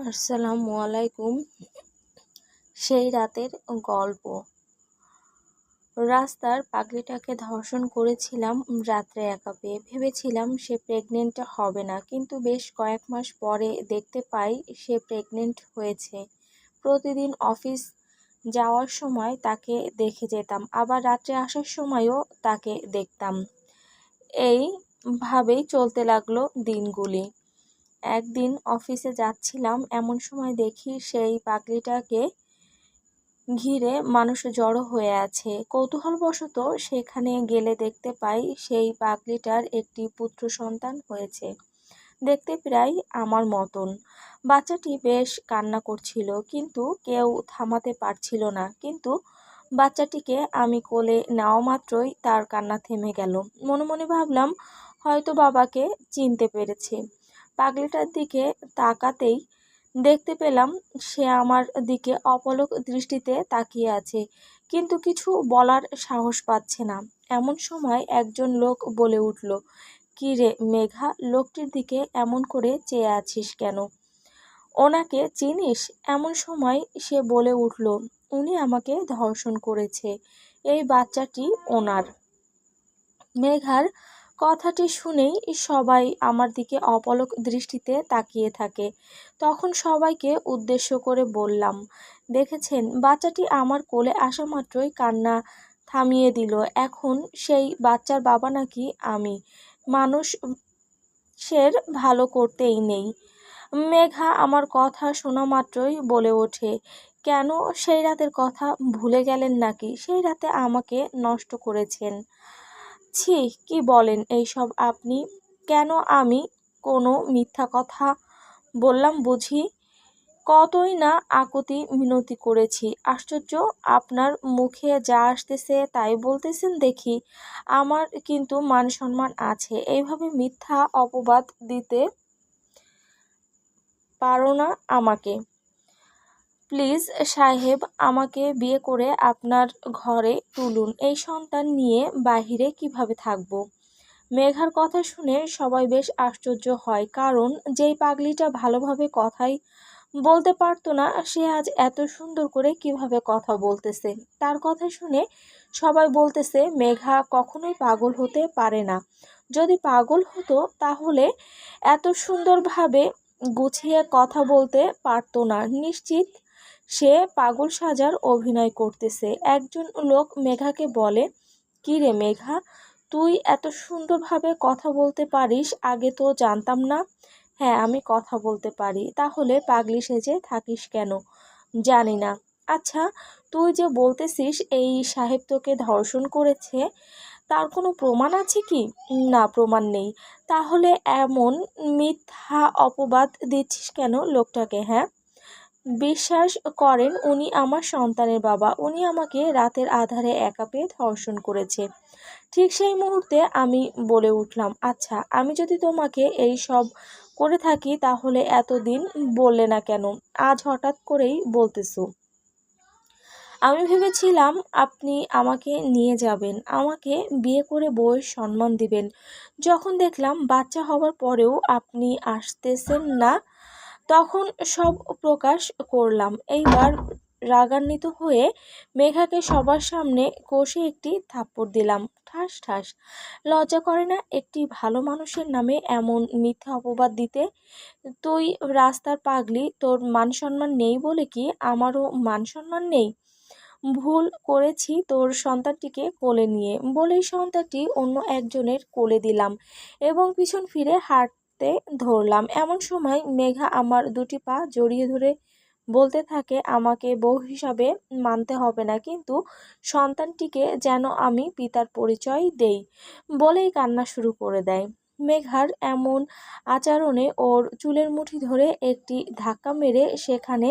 আসসালামু আলাইকুম। সেই রাতের গল্প। রাস্তার পাগলিটাকে ধর্ষণ করেছিলাম রাত্রে একা পেয়ে। ভেবেছিলাম সে প্রেগনেন্ট হবে না, কিন্তু বেশ কয়েক মাস পরে দেখতে পাই সে প্রেগনেন্ট হয়েছে। প্রতিদিন অফিস যাওয়ার সময় তাকে দেখে যেতাম, আবার রাত্রে আসার সময়ও তাকে দেখতাম। এইভাবেই চলতে লাগলো দিনগুলি। একদিন অফিসে যাচ্ছিলাম, এমন সময় দেখি সেই পাগলিটাকে ঘিরে মানুষ জড়ো হয়ে আছে। কৌতূহলবশত সেখানে গেলে দেখতে পাই সেই পাগলিটার একটি পুত্র সন্তান হয়েছে, দেখতে প্রায় আমার মতন। বাচ্চাটি বেশ কান্না করছিল, কিন্তু কেউ থামাতে পারছিল না। কিন্তু বাচ্চাটিকে আমি কোলে নেওয়া মাত্রই তার কান্না থেমে গেল। মনে মনে ভাবলাম, হয়তো বাবাকে চিনতে পেরেছে। পাগলিটার দিকে তাকাতেই দেখতে পেলাম সে আমার দিকে অপলক দৃষ্টিতে তাকিয়ে আছে, কিন্তু কিছু বলার সাহস পাচ্ছে না। এমন সময় একজন লোক বলে উঠল, "কি রে মেঘা, লোকটির দিকে এমন করে চেয়ে আছিস কেন? ওনাকে চিনিস?" এমন সময় সে বলে উঠল, "উনি আমাকে ধর্ষণ করেছে, এই বাচ্চাটি ওনার।" মেঘার কথাটি শুনেই সবাই আমার দিকে অপলক দৃষ্টিতে তাকিয়ে থাকে। তখন সবাইকে উদ্দেশ্য করে বললাম, "দেখেছেন, বাচ্চাটি আমার কোলে আসা মাত্রই কান্না থামিয়ে দিল। এখন সেই বাচ্চার বাবা নাকি আমি। মানুষের ভালো করতেই নেই।" মেঘা আমার কথা শোনা মাত্রই বলে ওঠে, "কেন, সেই রাতের কথা ভুলে গেলেন নাকি? সেই রাতে আমাকে নষ্ট করেছেন।" ছি, কি বলেন এইসব আপনি? কেন আমি কোনো মিথ্যা কথা বললাম বুঝি? কতই না আকুতি মিনতি করেছি। আশ্চর্য, আপনার মুখে যা আসতেছে তাই বলতেছেন দেখি। আমার কিন্তু মান সম্মান আছে, এইভাবে মিথ্যা অপবাদ দিতে পারো না আমাকে। প্লিজ সাহেব, আমাকে বিয়ে করে আপনার ঘরে তুলুন। এই সন্তান নিয়ে বাহিরে কিভাবে থাকবো?" মেঘার কথা শুনে সবাই বেশ আশ্চর্য হয়, কারণ যেই পাগলিটা ভালোভাবে কথাই বলতে পারতো না, সে আজ এত সুন্দর করে কিভাবে কথা বলতেছে। তার কথা শুনে সবাই বলতেছে, মেঘা কখনোই পাগল হতে পারে না। যদি পাগল হতো তাহলে এত সুন্দরভাবে গুছিয়ে কথা বলতে পারতো না। নিশ্চিত সে পাগল সাজার অভিনয় করতেছে। একজন লোক মেঘাকে বলে, "কি রে মেঘা, তুই এত সুন্দরভাবে কথা বলতে পারিস, আগে তো জানতাম না।" "হ্যাঁ, আমি কথা বলতে পারি।" "তাহলে পাগলি সেজে থাকিস কেন?" "জানি না।" "আচ্ছা, তুই যে বলতেছিস এই সাহেব তোকে ধর্ষণ করেছে, তার কোনো প্রমাণ আছে কি?" "না, প্রমাণ নেই।" "তাহলে এমন মিথ্যা অপবাদ দিচ্ছিস কেন লোকটাকে, হ্যাঁ? বিশ্বাস করেন উনি আমার সন্তানের বাবা, উনি আমাকে রাতের আঁধারে একা পেয়ে ধর্ষণ করেছে।" ঠিক সেই মুহূর্তে আমি বলে উঠলাম, "আচ্ছা, আমি যদি তোমাকে এই সব করে থাকি তাহলে এতদিন বললে না কেন? আজ হঠাৎ করেই বলতেছো?" "আমি ভেবেছিলাম আপনি আমাকে নিয়ে যাবেন, আমাকে বিয়ে করে বউয়ের সম্মান দিবেন। যখন দেখলাম বাচ্চা হবার পরেও আপনি আসতেছেন না, তখন সব প্রকাশ করলাম।" এইবার রাগান্বিত হয়ে মেঘাকে সবার সামনে কষে একটি থাপ্পড় দিলাম, ঠাস ঠাস। "লজ্জা করে না একটি ভালো মানুষের নামে এমন মিথ্যা অপবাদ দিতে? তুই রাস্তার পাগলি, তোর মান সম্মান নেই বলে কি আমারও মান সম্মান নেই? ভুল করেছি তোর সন্তানটিকে কোলে নিয়ে" বলেই সন্তানটি অন্য একজনের কোলে দিলাম এবং পিছন ফিরে হাঁটতে ধরলাম। এমন সময় মেঘা আমার দুটি পা জড়িয়ে ধরে বলতে থাকে, "আমাকে বউ হিসাবে মানতে হবে না, কিন্তু সন্তানটিকে যেন আমি পিতার পরিচয় দেই" বলেই কান্না শুরু করে দেয়। মেঘার এমন আচরণে ওর চুলের মুঠি ধরে একটি ধাক্কা মেরে সেখানে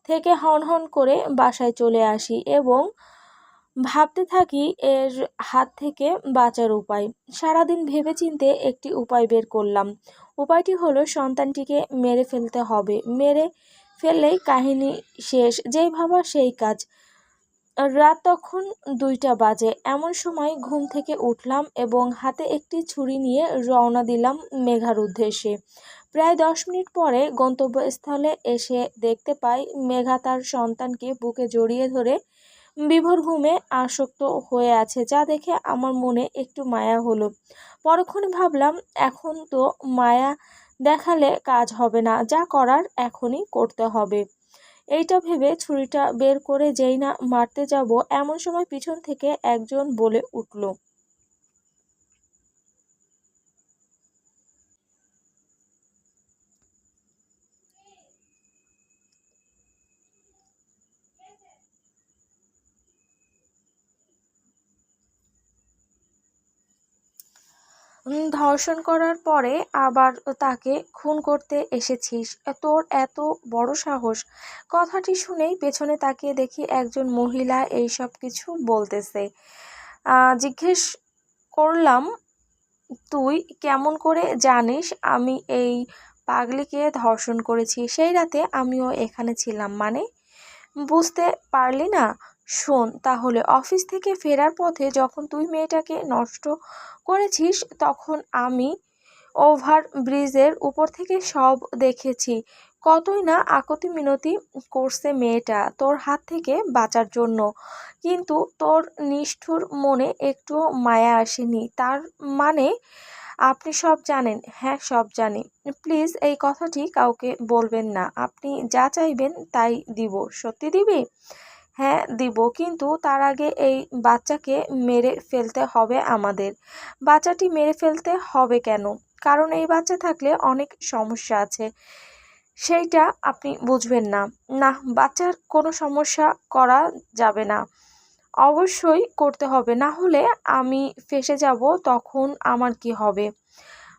থেকে হনহন করে বাসায় চলে আসি এবং ভাবতে থাকি এর হাত থেকে বাঁচার উপায়। সারাদিন ভেবেচিন্তে একটি উপায় বের করলাম। উপায়টি হলো, সন্তানটিকে মেরে ফেলতে হবে, মেরে ফেললেই কাহিনী শেষ। যেই ভাবা সেই কাজ। রাত তখন 2টা বাজে। এমন সময় ঘুম থেকে উঠলাম এবং হাতে একটি ছুরি নিয়ে রওনা দিলাম মেঘার উদ্দেশ্যে। প্রায় 10 মিনিট পরে গন্তব্যস্থলে এসে দেখতে পাই মেঘা তার সন্তানকে বুকে জড়িয়ে ধরে বিভোর ঘুমে আসক্ত হয়ে আছে, যা দেখে আমার মনে একটু মায়া হলো। পরক্ষণে ভাবলাম, এখন তো মায়া দেখালে কাজ হবে না, যা করার এখনই করতে হবে। এইটা ভেবে ছুরিটা বের করে যেই না মারতে যাব, এমন সময় পিছন থেকে একজন বলে উঠল, ধর্ষণ করার পরে আবার তাকে খুন করতে এসেছিস? তোর এত বড় সাহস! কথাটি শুনেই পেছনে তাকিয়ে দেখি একজন মহিলা এইসব কিছু বলতেছে। জিজ্ঞেস করলাম, তুই কেমন করে জানিস আমি এই পাগলিকে ধর্ষণ করেছি? সেই রাতে আমিও এখানে ছিলাম। মানে, বুঝতে পারলি না? শোন তাহলে, অফিস থেকে ফেরার পথে যখন তুই মেয়েটাকে নষ্ট করেছিস, তখন আমি ওভার ব্রিজের উপর থেকে সব দেখেছি। কতই না আকতি মিনতি করছে মেয়েটা তোর হাত থেকে বাঁচার জন্য, কিন্তু তোর নিষ্ঠুর মনে একটু মায়া আসেনি। তার মানে আপনি সব জানেন? হ্যাঁ, সব জানি। প্লিজ এই কথাটি কাউকে বলবেন না। আপনি যা চাইবেন তাই দিব। সত্যি দিবি? হ্যাঁ দিব, কিন্তু তার আগে এই বাচ্চাকে মেরে ফেলতে হবে আমাদের। বাচ্চাটি মেরে ফেলতে হবে কেন? কারণ এই বাচ্চা থাকলে অনেক সমস্যা আছে, সেইটা আপনি বুঝবেন না। না, বাচ্চার কোনো সমস্যা করা যাবে না। অবশ্যই করতে হবে, না হলে আমি ফেঁসে যাব, তখন আমার কি হবে?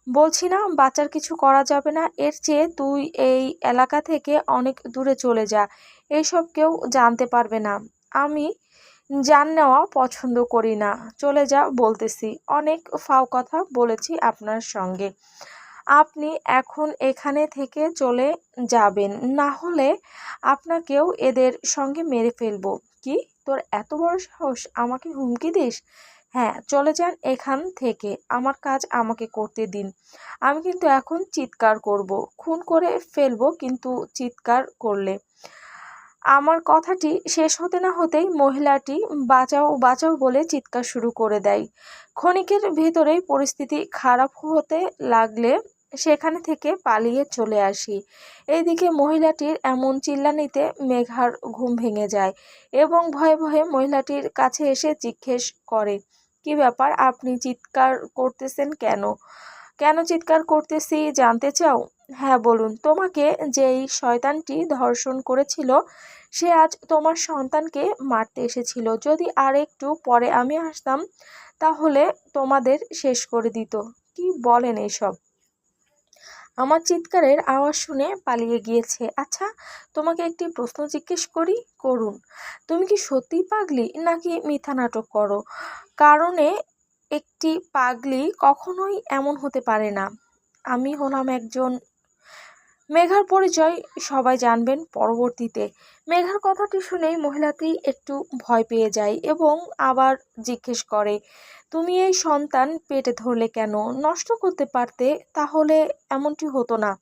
বলছি না বাচ্চার কিছু করা যাবে না। এর চেয়ে তুই এই এলাকা থেকে অনেক দূরে চলে যা, এইসব কেউ জানতে পারবে না। আমি জান নেওয়া পছন্দ করি না। চলে যা বলতেছি। অনেক ফাও কথা বলেছি আপনার সঙ্গে। আপনি এখন এখানে থেকে চলে যাবেন, না হলে আপনাকেও এদের সঙ্গে মেরে ফেলবো। কি, তোর এত বড় সাহস আমাকে হুমকি দিস? হ্যাঁ, চলে যান এখান থেকে। আমার কাজ আমাকে করতে দিন। আমি কিন্তু এখন চিৎকার করব, খুন করে ফেলবো কিন্তু চিৎকার করলে। আমার কথাটি শেষ হতে না হতেই মহিলাটি বাঁচাও বাঁচাও বলে চিৎকার শুরু করে দেয়। ক্ষণিকের ভেতরেই পরিস্থিতি খারাপ হতে লাগলে সেখানে থেকে পালিয়ে চলে আসি। এইদিকে মহিলাটির এমন চিল্লানিতে মেঘার ঘুম ভেঙে যায় এবং ভয়ে ভয়ে মহিলাটির কাছে এসে জিজ্ঞেস করে, কি ব্যাপার, আপনি চিৎকার করতেছেন কেন? কেন চিৎকার করতেছি জানতে চাও? হ্যাঁ বলুন। তোমাকে যেই শয়তানটি ধর্ষণ করেছিল সে আজ তোমার সন্তানকে মারতে এসেছিল। যদি আর একটু পরে আমি আসতাম তাহলে তোমাদের শেষ করে দিত। কি বলেন এসব? আমার চিৎকারের আওয়াজ শুনে পালিয়ে গিয়েছে। আচ্ছা, তোমাকে একটি প্রশ্ন জিজ্ঞেস করি? করুন। তুমি কি সত্যিই পাগলি নাকি মিথ্যা নাটক করো? কারণে একটি পাগলি কখনোই এমন হতে পারে না। আমি হলাম একজন। মেঘার পরিচয় সবাই জানবেন পরবর্তীতে। মেঘার কথাটি শুনেই মহিলাটি একটু ভয় পেয়ে যায় এবং আবার জিজ্ঞেস করে, তুমি এই সন্তান পেটে ধরলে কেন? নষ্ট করতে পারতে, তাহলে এমনটি হতো না।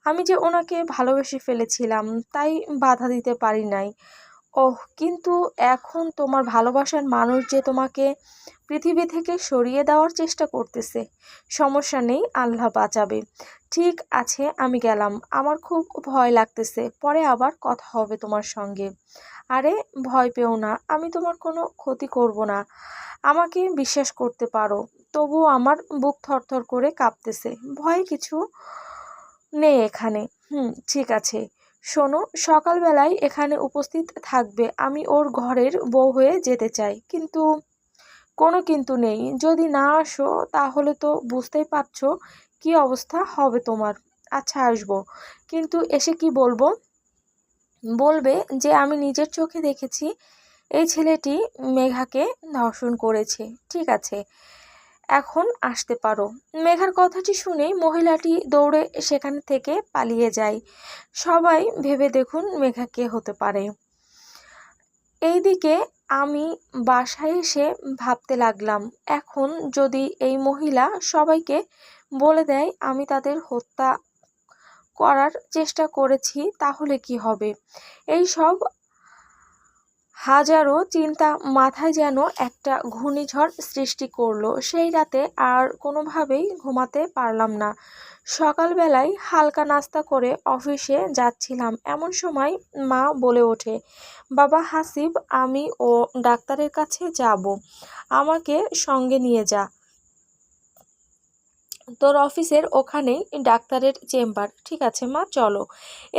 আমি যে ওনাকে ভালোবেসে ফেলেছিলাম, তাই বাধা দিতে পারি নাই। ওহ, কিন্তু এখন তোমার ভালোবাসার মানুষ যে তোমাকে পৃথিবী থেকে সরিয়ে দেওয়ার চেষ্টা করতেছে। সমস্যা নেই, আল্লাহ বাঁচাবে। ঠিক আছে, আমি গেলাম। আমার খুব ভয় লাগতেছে, পরে আবার কথা হবে তোমার সঙ্গে। আরে ভয় পেও না, আমি তোমার কোনো ক্ষতি করব না। আমাকে বিশ্বাস করতে পারো। তবুও আমার বুক থরথর করে কাঁপতেছে। ভয় কিছু নেই এখানে। ঠিক আছে। শোনো, সকালবেলায় এখানে উপস্থিত থাকবে। আমি ওর ঘরের বউ হয়ে যেতে চাই। কিন্তু? কোনো কিন্তু নেই। যদি না আসো তাহলে তো বুঝতেই পারছো কি অবস্থা হবে তোমার। আচ্ছা, আসবো। কিন্তু এসে কি বলবো? বলবে যে আমি নিজের চোখে দেখেছি এই ছেলেটি মেঘাকে ধর্ষণ করেছে। ঠিক আছে, এখন আসতে পারো। মেঘার কথাটি শুনেই মহিলাটি দৌড়ে সেখান থেকে পালিয়ে যায়। সবাই ভেবে দেখুন মেঘা কে হতে পারে। এইদিকে আমি বাসায় এসে ভাবতে লাগলাম, এখন যদি এই মহিলা সবাইকে বলে দেয় আমি তাদের হত্যা করার চেষ্টা করেছি, তাহলে কি হবে? এই সব হাজারো চিন্তা মাথায় যেন একটা ঘূর্ণিঝড় সৃষ্টি করলো। সেই রাতে আর কোনোভাবেই ঘুমাতে পারলাম না। সকালবেলায় হালকা নাস্তা করে অফিসে যাচ্ছিলাম, এমন সময় মা বলে ওঠে, বাবা হাসিব, আমি ও ডাক্তারের কাছে যাব, আমাকে সঙ্গে নিয়ে যা। তোর অফিসের ওখানেই ডাক্তারের চেম্বার। ঠিক আছে মা, চলো।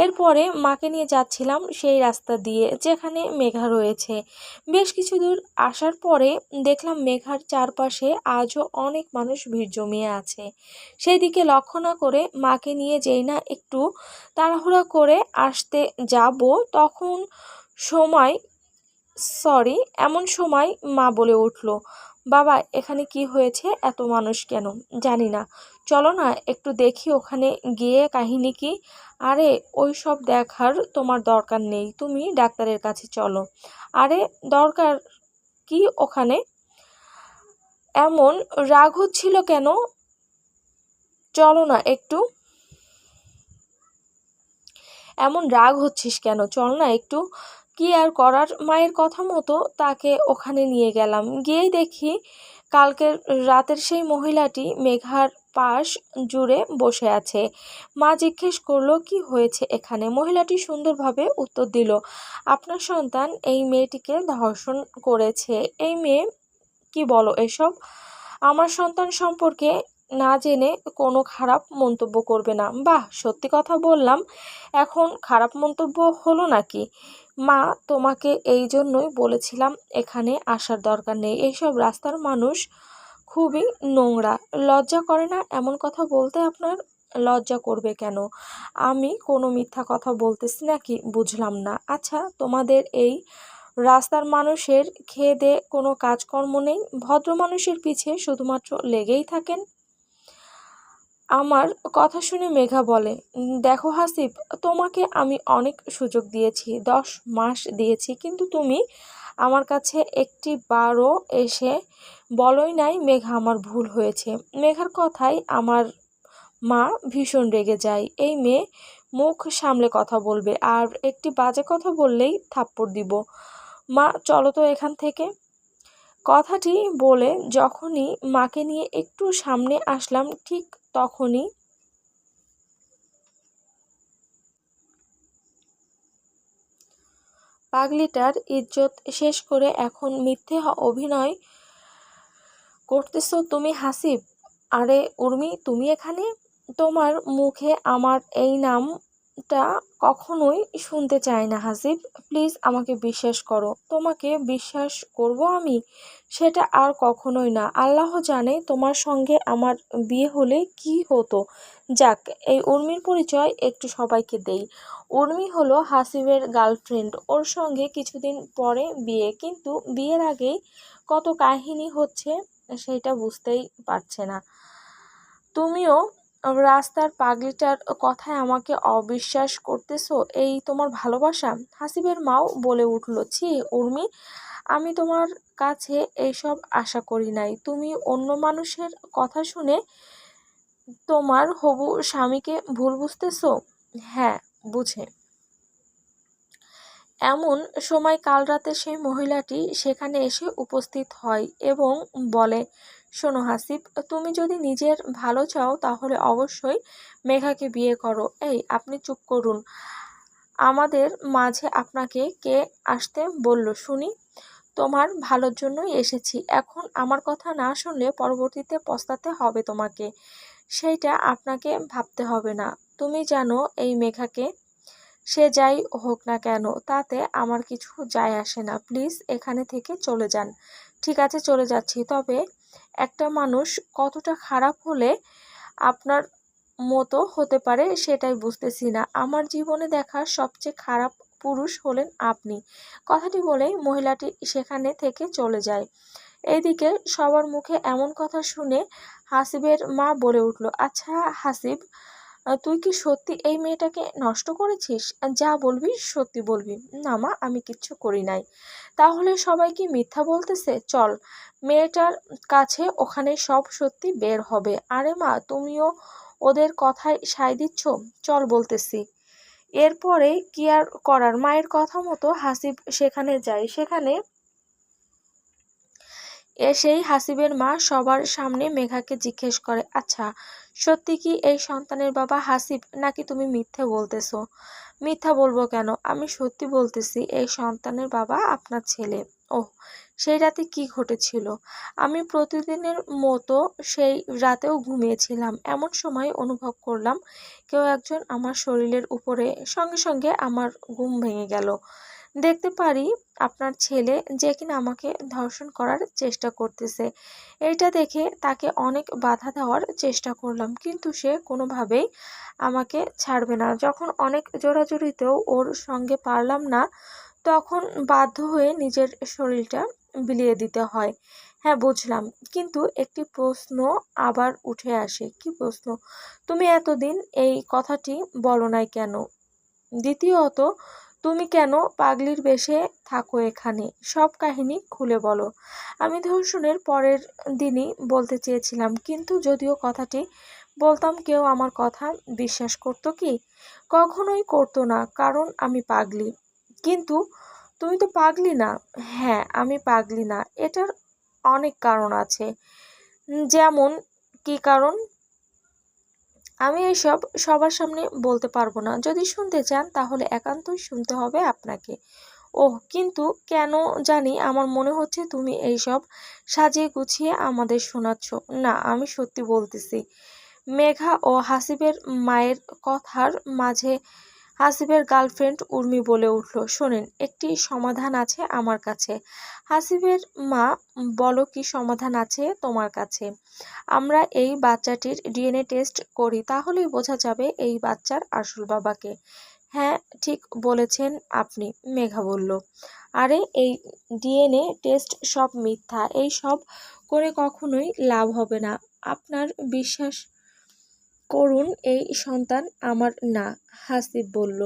এরপরে মাকে নিয়ে যাচ্ছিলাম সেই রাস্তা দিয়ে যেখানে মেঘা রয়েছে। বেশ কিছু দূর আসার পরে দেখলাম মেঘার চারপাশে আজও অনেক মানুষ ভিড় জমিয়ে আছে। সেই দিকে লক্ষ্য না করে মাকে নিয়ে যেই না একটু তাড়াহুড়া করে আসতে যাব, তখন সময় এমন সময় মা বলে উঠল, বাবা এখানে কি হয়েছে, এত মানুষ কেন? জানি না, চলো না একটু দেখি ওখানে গিয়ে কাহিনী কি। আরে ওই সব দেখার তোমার দরকার নেই, তুমি ডাক্তারের কাছে চলো। আরে দরকার কি ওখানে? এমন রাগ হচ্ছিল কেন? চলো না একটু। এমন রাগ হচ্ছিস কেন? চল না একটু। কি আর করার, মায়ের কথা মতো তাকে ওখানে নিয়ে গেলাম। গিয়েই দেখি কালকের রাতের সেই মহিলাটি মেঘার পাশ জুড়ে বসে আছে। মা জিজ্ঞেস করলো, কি হয়েছে এখানে? মহিলাটি সুন্দরভাবে উত্তর দিল, আপনার সন্তান এই মেয়েটিকে ধর্ষণ করেছে। এই মেয়ে, কি বলো এসব? আমার সন্তান সম্পর্কে না জেনে কোনো খারাপ মন্তব্য করবে না। বাহ, সত্যি কথা বললাম, এখন খারাপ মন্তব্য হলো নাকি? মা, তোমাকে এই জন্যই বলেছিলাম এখানে আসার দরকার নেই। এইসব রাস্তার মানুষ খুবই নোংরা। লজ্জা করে না এমন কথা বলতে আপনার? লজ্জা করবে কেন? আমি কোনো মিথ্যা কথা বলতেছি নাকি? বুঝলাম না। আচ্ছা, তোমাদের এই রাস্তার মানুষের খেয়ে দেয়ে কোনো কাজকর্ম নেই? ভদ্র মানুষের পিছে শুধুমাত্র লেগেই থাকেন। আমার কথা শুনে মেঘা বলে, দেখো হাসিব, তোমাকে আমি অনেক সুযোগ দিয়েছি, 10 মাস দিয়েছি, কিন্তু তুমি আমার কাছে একটি বারও এসে বলোই নাই মেঘা আমার ভুল হয়েছে। মেঘার কথায় আমার মা ভীষণ রেগে যায়। এই মেয়ে মুখ সামলে কথা বলবে, আর একটি বাজে কথা বললেই থাপ্পড় দিব। মা চলো তো এখান থেকে। কথাটি বলে যখনই মাকে নিয়ে একটু সামনে আসলাম, ঠিক তখনই পাগলিটার ইজ্জত শেষ করে এখন মিথ্যে অভিনয় করতেছো তুমি হাসিব? আরে উর্মি, তুমি এখানে? তোমার মুখে আমার এই নামটা কখনোই শুনতে চাই না হাসিব। প্লিজ আমাকে বিশ্বাস করো। তোমাকে বিশ্বাস করব আমি? সেটা আর কখনোই না। আল্লাহ জানে তোমার সঙ্গে আমার বিয়ে হলে কি হতো। যাক, এই উর্মির পরিচয় একটু সবাইকে দেই। উর্মি হলো হাসিবের গার্লফ্রেন্ড। ওর সঙ্গে কিছুদিন পরে বিয়ে, কিন্তু বিয়ের আগেই কত কাহিনী হচ্ছে সেটা বুঝতেই পারছে না। তুমিও রাস্তার পাগলিটার কথায় আমাকে অবিশ্বাস করতেছো? এই তোমার ভালোবাসা? হাসিবের মাও বলে উঠল, ছি উর্মি, আমি তোমার কাছে এইসব আশা করি নাই। তুমি অন্য মানুষের কথা শুনে তোমার হবু স্বামীকে ভুল বুঝতেছো? হ্যাঁ, বুঝে। এমন সময় কাল রাতে সেই মহিলাটি সেখানে এসে উপস্থিত হয় এবং বলে, শোনো হাসিব, তুমি যদি নিজের ভালো চাও তাহলে অবশ্যই মেঘাকে বিয়ে করো। এই আপনি চুপ করুন। আমাদের মাঝে আপনাকে কে আসতে বলল শুনি? তোমার ভালোর জন্যই এসেছি। এখন আমার কথা না শুনলে পরবর্তীতে পস্তাতে হবে তোমাকে। সেইটা আপনাকে ভাবতে হবে না। তুমি জানো এই মেঘাকে, সে যাই হোক না কেন তাতে আমার কিছু যায় আসে না। প্লিজ এখানে থেকে চলে যান। ঠিক আছে, চলে যাচ্ছি। তবে একটা মানুষ কতটা খারাপ হলে আপনার মতো হতে পারে সেটাই বুঝতেছি না। আমার জীবনে দেখা সবচেয়ে খারাপ পুরুষ হলেন আপনি। কথাটি বলেই মহিলাটি সেখানে থেকে চলে যায়। এইদিকে সবার মুখে এমন কথা শুনে হাসিবের মা বলে উঠল, আচ্ছা হাসিব, তুই কি সত্যি এই মেয়েটাকে নষ্ট করেছিস? যা বলবি সত্যি বলবি। না মা, আমি কিচ্ছু করি নাই। তাহলে সবাই কি মিথ্যা বলতেছে? চল মেয়েটার কাছে, ওখানে সব সত্যি বের হবে। আরে মা, তুমিও ওদের কথায় সায় দিচ্ছ? চল বলতেছি। এরপরে কি আর করার, মায়ের কথা মতো হাসিব সেখানে যায়। সেখানে এসেই হাসিবের মা সবার সামনে মেঘাকে জিজ্ঞেস করে, আচ্ছা সত্যি কি এই সন্তানের বাবা হাসিব, নাকি তুমি মিথ্যে বলতেছো? মিথ্যা বলবো কেন, আমি সত্যি বলতেছি, এই সন্তানের বাবা আপনার ছেলে। ওহ, সেই রাতে কি ঘটেছিল? আমি প্রতিদিনের মতো সেই রাতেও ঘুমিয়েছিলাম। এমন সময় অনুভব করলাম কেউ একজন আমার শরীরের উপরে, সঙ্গে সঙ্গে আমার ঘুম ভেঙে গেল। দেখতে পারি আপনার ছেলে, যে কিনা আমাকে ধর্ষণ করার চেষ্টা করতেছে। এইটা দেখে তাকে অনেক বাধা দেওয়ার চেষ্টা করলাম, কিন্তু সে কোনোভাবেই আমাকে ছাড়বে না। যখন অনেক জোরাজুরিতেও ওর সঙ্গে পারলাম না, তখন বাধ্য হয়ে নিজের শরীরটা বিলিয়ে দিতে হয়। হ্যাঁ বুঝলাম, কিন্তু একটি প্রশ্ন আবার উঠে আসে। কি প্রশ্ন? তুমি এতদিন এই কথাটি বলো নাই কেন? দ্বিতীয়ত, তুমি কেন পাগলির বেশে থাকো এখানে? সব কাহিনী খুলে বলো। আমি ধর্ষণের পরের দিনই বলতে চেয়েছিলাম, কিন্তু যদিও কথাটি বলতাম কেউ আমার কথা বিশ্বাস করতো কি? কখনোই করতো না, কারণ আমি পাগলি। কিন্তু তুমি তো পাগলি না। হ্যাঁ, আমি পাগলি না। এটার অনেক কারণ আছে। যেমন কি কারণ? আমি এইসব সবার সামনে বলতে পারবো না। যদি শুনতে চান তাহলে একান্তই শুনতে হবে আপনাকে। ওহ, কিন্তু কেন জানি আমার মনে হচ্ছে তুমি এইসব সাজিয়ে গুছিয়ে আমাদের শোনাচ্ছ। না, আমি সত্যি বলতেছি। মেঘা ও হাসিবের মায়ের কথার মাঝে হাসিবের গার্লফ্রেন্ড উর্মি বলে উঠল, শোনেন, একটি সমাধান আছে আমার কাছে। হাসিবের মা, বলো কি সমাধান আছে তোমার কাছে? আমরা এই বাচ্চাটির ডিএনএ টেস্ট করি, তাহলেই বোঝা যাবে এই বাচ্চার আসল বাবাকে। হ্যাঁ, ঠিক বলেছেন আপনি, মেঘা বলল। আরে এই ডিএনএ টেস্ট সব মিথ্যা, এই সব করে কখনোই লাভ হবে না। আপনার বিশ্বাস করুন, এই সন্তান আমার না। হাসিব বলল,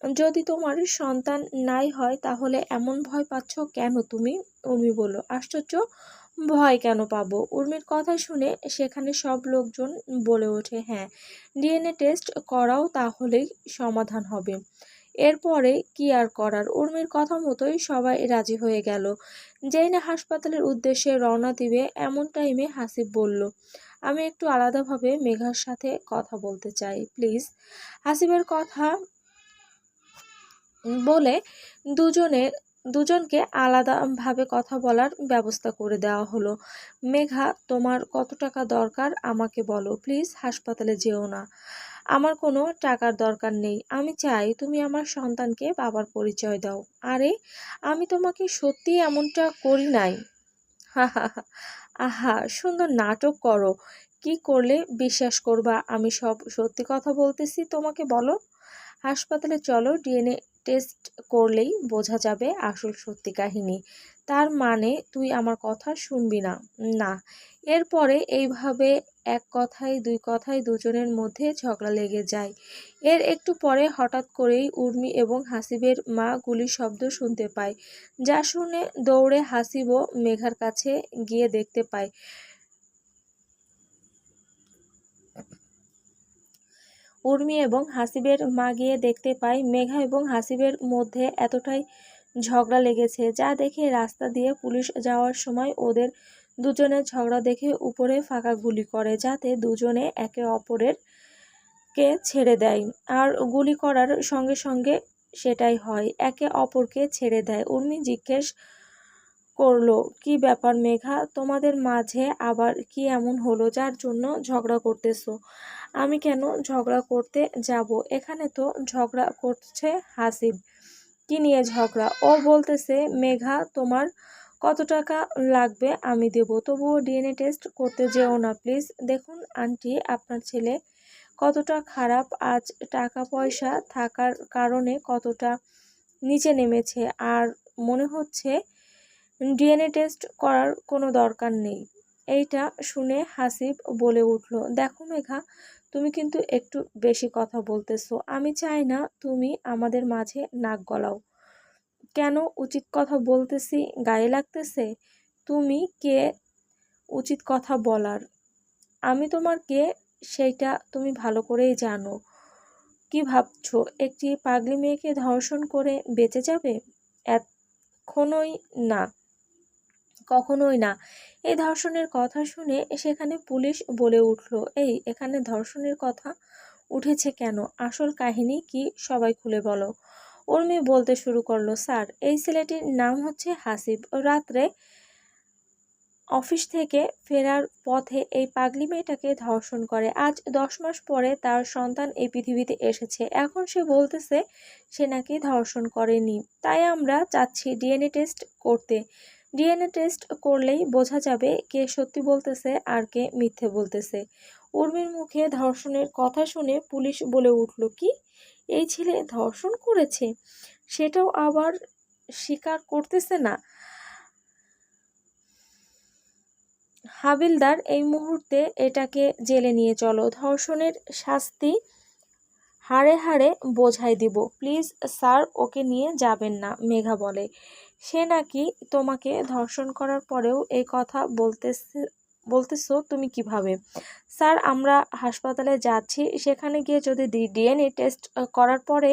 যদি তোমার সন্তান নাই হয় তাহলে এমন ভয় পাচ্ছ কেন তুমি? উর্মি বলল, আশ্চর্য, ভয় কেন পাবো? উর্মির কথা শুনে সেখানে সব লোকজন বলে ওঠে, হ্যাঁ, ডিএনএ টেস্ট করাও, তাহলেই সমাধান হবে। এরপরে কি আর করার, উর্মির কথা মতোই সবাই রাজি হয়ে গেল। যেই না হাসপাতালের উদ্দেশ্যে রওনা দিবে, এমন টাইমে হাসিব বলল, আমি একটু আলাদাভাবে মেঘার সাথে কথা বলতে চাই, প্লিজ। হাসিবের কথা বলে দুজনকে আলাদাভাবে কথা বলার ব্যবস্থা করে দেওয়া হলো। মেঘা, তোমার কত টাকা দরকার আমাকে বলো, প্লিজ। হাসপাতালে যেও না। আমার কোনো টাকার দরকার নেই। আমি চাই তুমি আমার সন্তানকে বাবার পরিচয় দাও। আরে, আমি তোমাকে সত্যি এমনটা করি নাই। হা হা হা। আহা, সুন্দর নাটক করো। কি করলে বিশ্বাস করবা আমি সব সত্যি কথা বলতেছি তোমাকে? বলো। হাসপাতালে চলো, ডিএনএ টেস্ট করলেই বোঝা যাবে আসল সত্যি কাহিনী। তার মানে তুই আমার কথা শুনবি না? না। এরপরে এইভাবে এক কথায় দুই কথায় দুজনের মধ্যে ঝগড়া লেগে যায়। এর একটু পরে হঠাৎ করেই উর্মি এবং হাসিবের মা গুলির শব্দ শুনতে পায়। যা শুনে দৌড়ে হাসিবও মেঘার কাছে গিয়ে দেখতে পায় উর্মি এবং হাসিবের মা গিয়ে দেখতে পায় মেঘা এবং হাসিবের মধ্যে এতটাই ঝগড়া লেগেছে, যা দেখে রাস্তা দিয়ে পুলিশ যাওয়ার সময় ওদের দুজনের ঝগড়া দেখে উপরে ফাঁকা গুলি করে, যাতে দুজনে একে অপরের কে ছেড়ে দেয়। আর গুলি করার সঙ্গে সঙ্গে সেটাই হয়, একে অপরকে ছেড়ে দেয়। উর্মি জিজ্ঞেস করলো, কি ব্যাপার মেঘা, তোমাদের মাঝে আবার কি এমন হলো যার জন্য ঝগড়া করতেছো? আমি কেন ঝগড়া করতে যাব? এখানে তো ঝগড়া করছে হাসিব। কি নিয়ে ঝগড়া? ও বলতেছে, মেঘা, তোমার কত টাকা লাগবে আমি দেব, তবুও ডিএনএ টেস্ট করতে যেও না, প্লিজ। দেখুন আন্টি, আপনার ছেলে কতটা খারাপ, আজ টাকা পয়সা থাকার কারণে কতটা নিচে নেমেছে, আর মনে হচ্ছে ডিএনএ টেস্ট করার কোনো দরকার নেই। এইটা শুনে হাসিব বলে উঠল, দেখো মেঘা, তুমি কিন্তু একটু বেশি কথা বলতেছো। আমি চাই না তুমি আমাদের মাঝে নাক গলাও। কেন? উচিত কথা বলতেছি গায়ে লাগতেছে? তুমি কে উচিত কথা বলার? আমি তোমার কে? সেইটা তুমি ভালো করেই জানো। কি ভাবছো একটি পাগলি মেয়েকে ধর্ষণ করে বেঁচে যাবে? এখনোই না, কখনোই না। এই ধর্ষণের কথা শুনে সেখানে পুলিশ বলে উঠল, এই এখানে ধর্ষণের কথা উঠেছে কেন? আসল কাহিনী কি সবাই খুলে বলো। উর্মি বলতে শুরু করলো, স্যার এই ছেলেটির নাম হচ্ছে হাসিব। রাত্রে অফিস থেকে ফেরার পথে এই পাগলি মেয়েটাকে ধর্ষণ করে। আজ 10 মাস পরে তার সন্তান এই পৃথিবীতে এসেছে। এখন সে বলতেছে সে নাকি ধর্ষণ করেনি। তাই আমরা চাচ্ছি ডিএনএ টেস্ট করতে। ডিএনএ টেস্ট করলেই বোঝা যাবে কে সত্যি বলতেছে আর কে মিথ্যে বলতেছে। উর্মির মুখে ধর্ষণের কথা শুনে পুলিশ বলে উঠল, কি এই ছেলে ধর্ষণ করেছে? সেটাও আবার স্বীকার করতেছে না। হাবিলদার, এই মুহূর্তে এটাকে জেলে নিয়ে চলো। ধর্ষণের শাস্তি হাড়ে হাড়ে বোঝাই দিব। প্লিজ স্যার, ওকে নিয়ে যাবেন না। মেঘা বলে, সে নাকি তোমাকে ধর্ষণ করার পরেও এই কথা বলতেছো তুমি কিভাবে? স্যার, আমরা হাসপাতালে যাচ্ছি, সেখানে গিয়ে যদি ডিএনএ টেস্ট করার পরে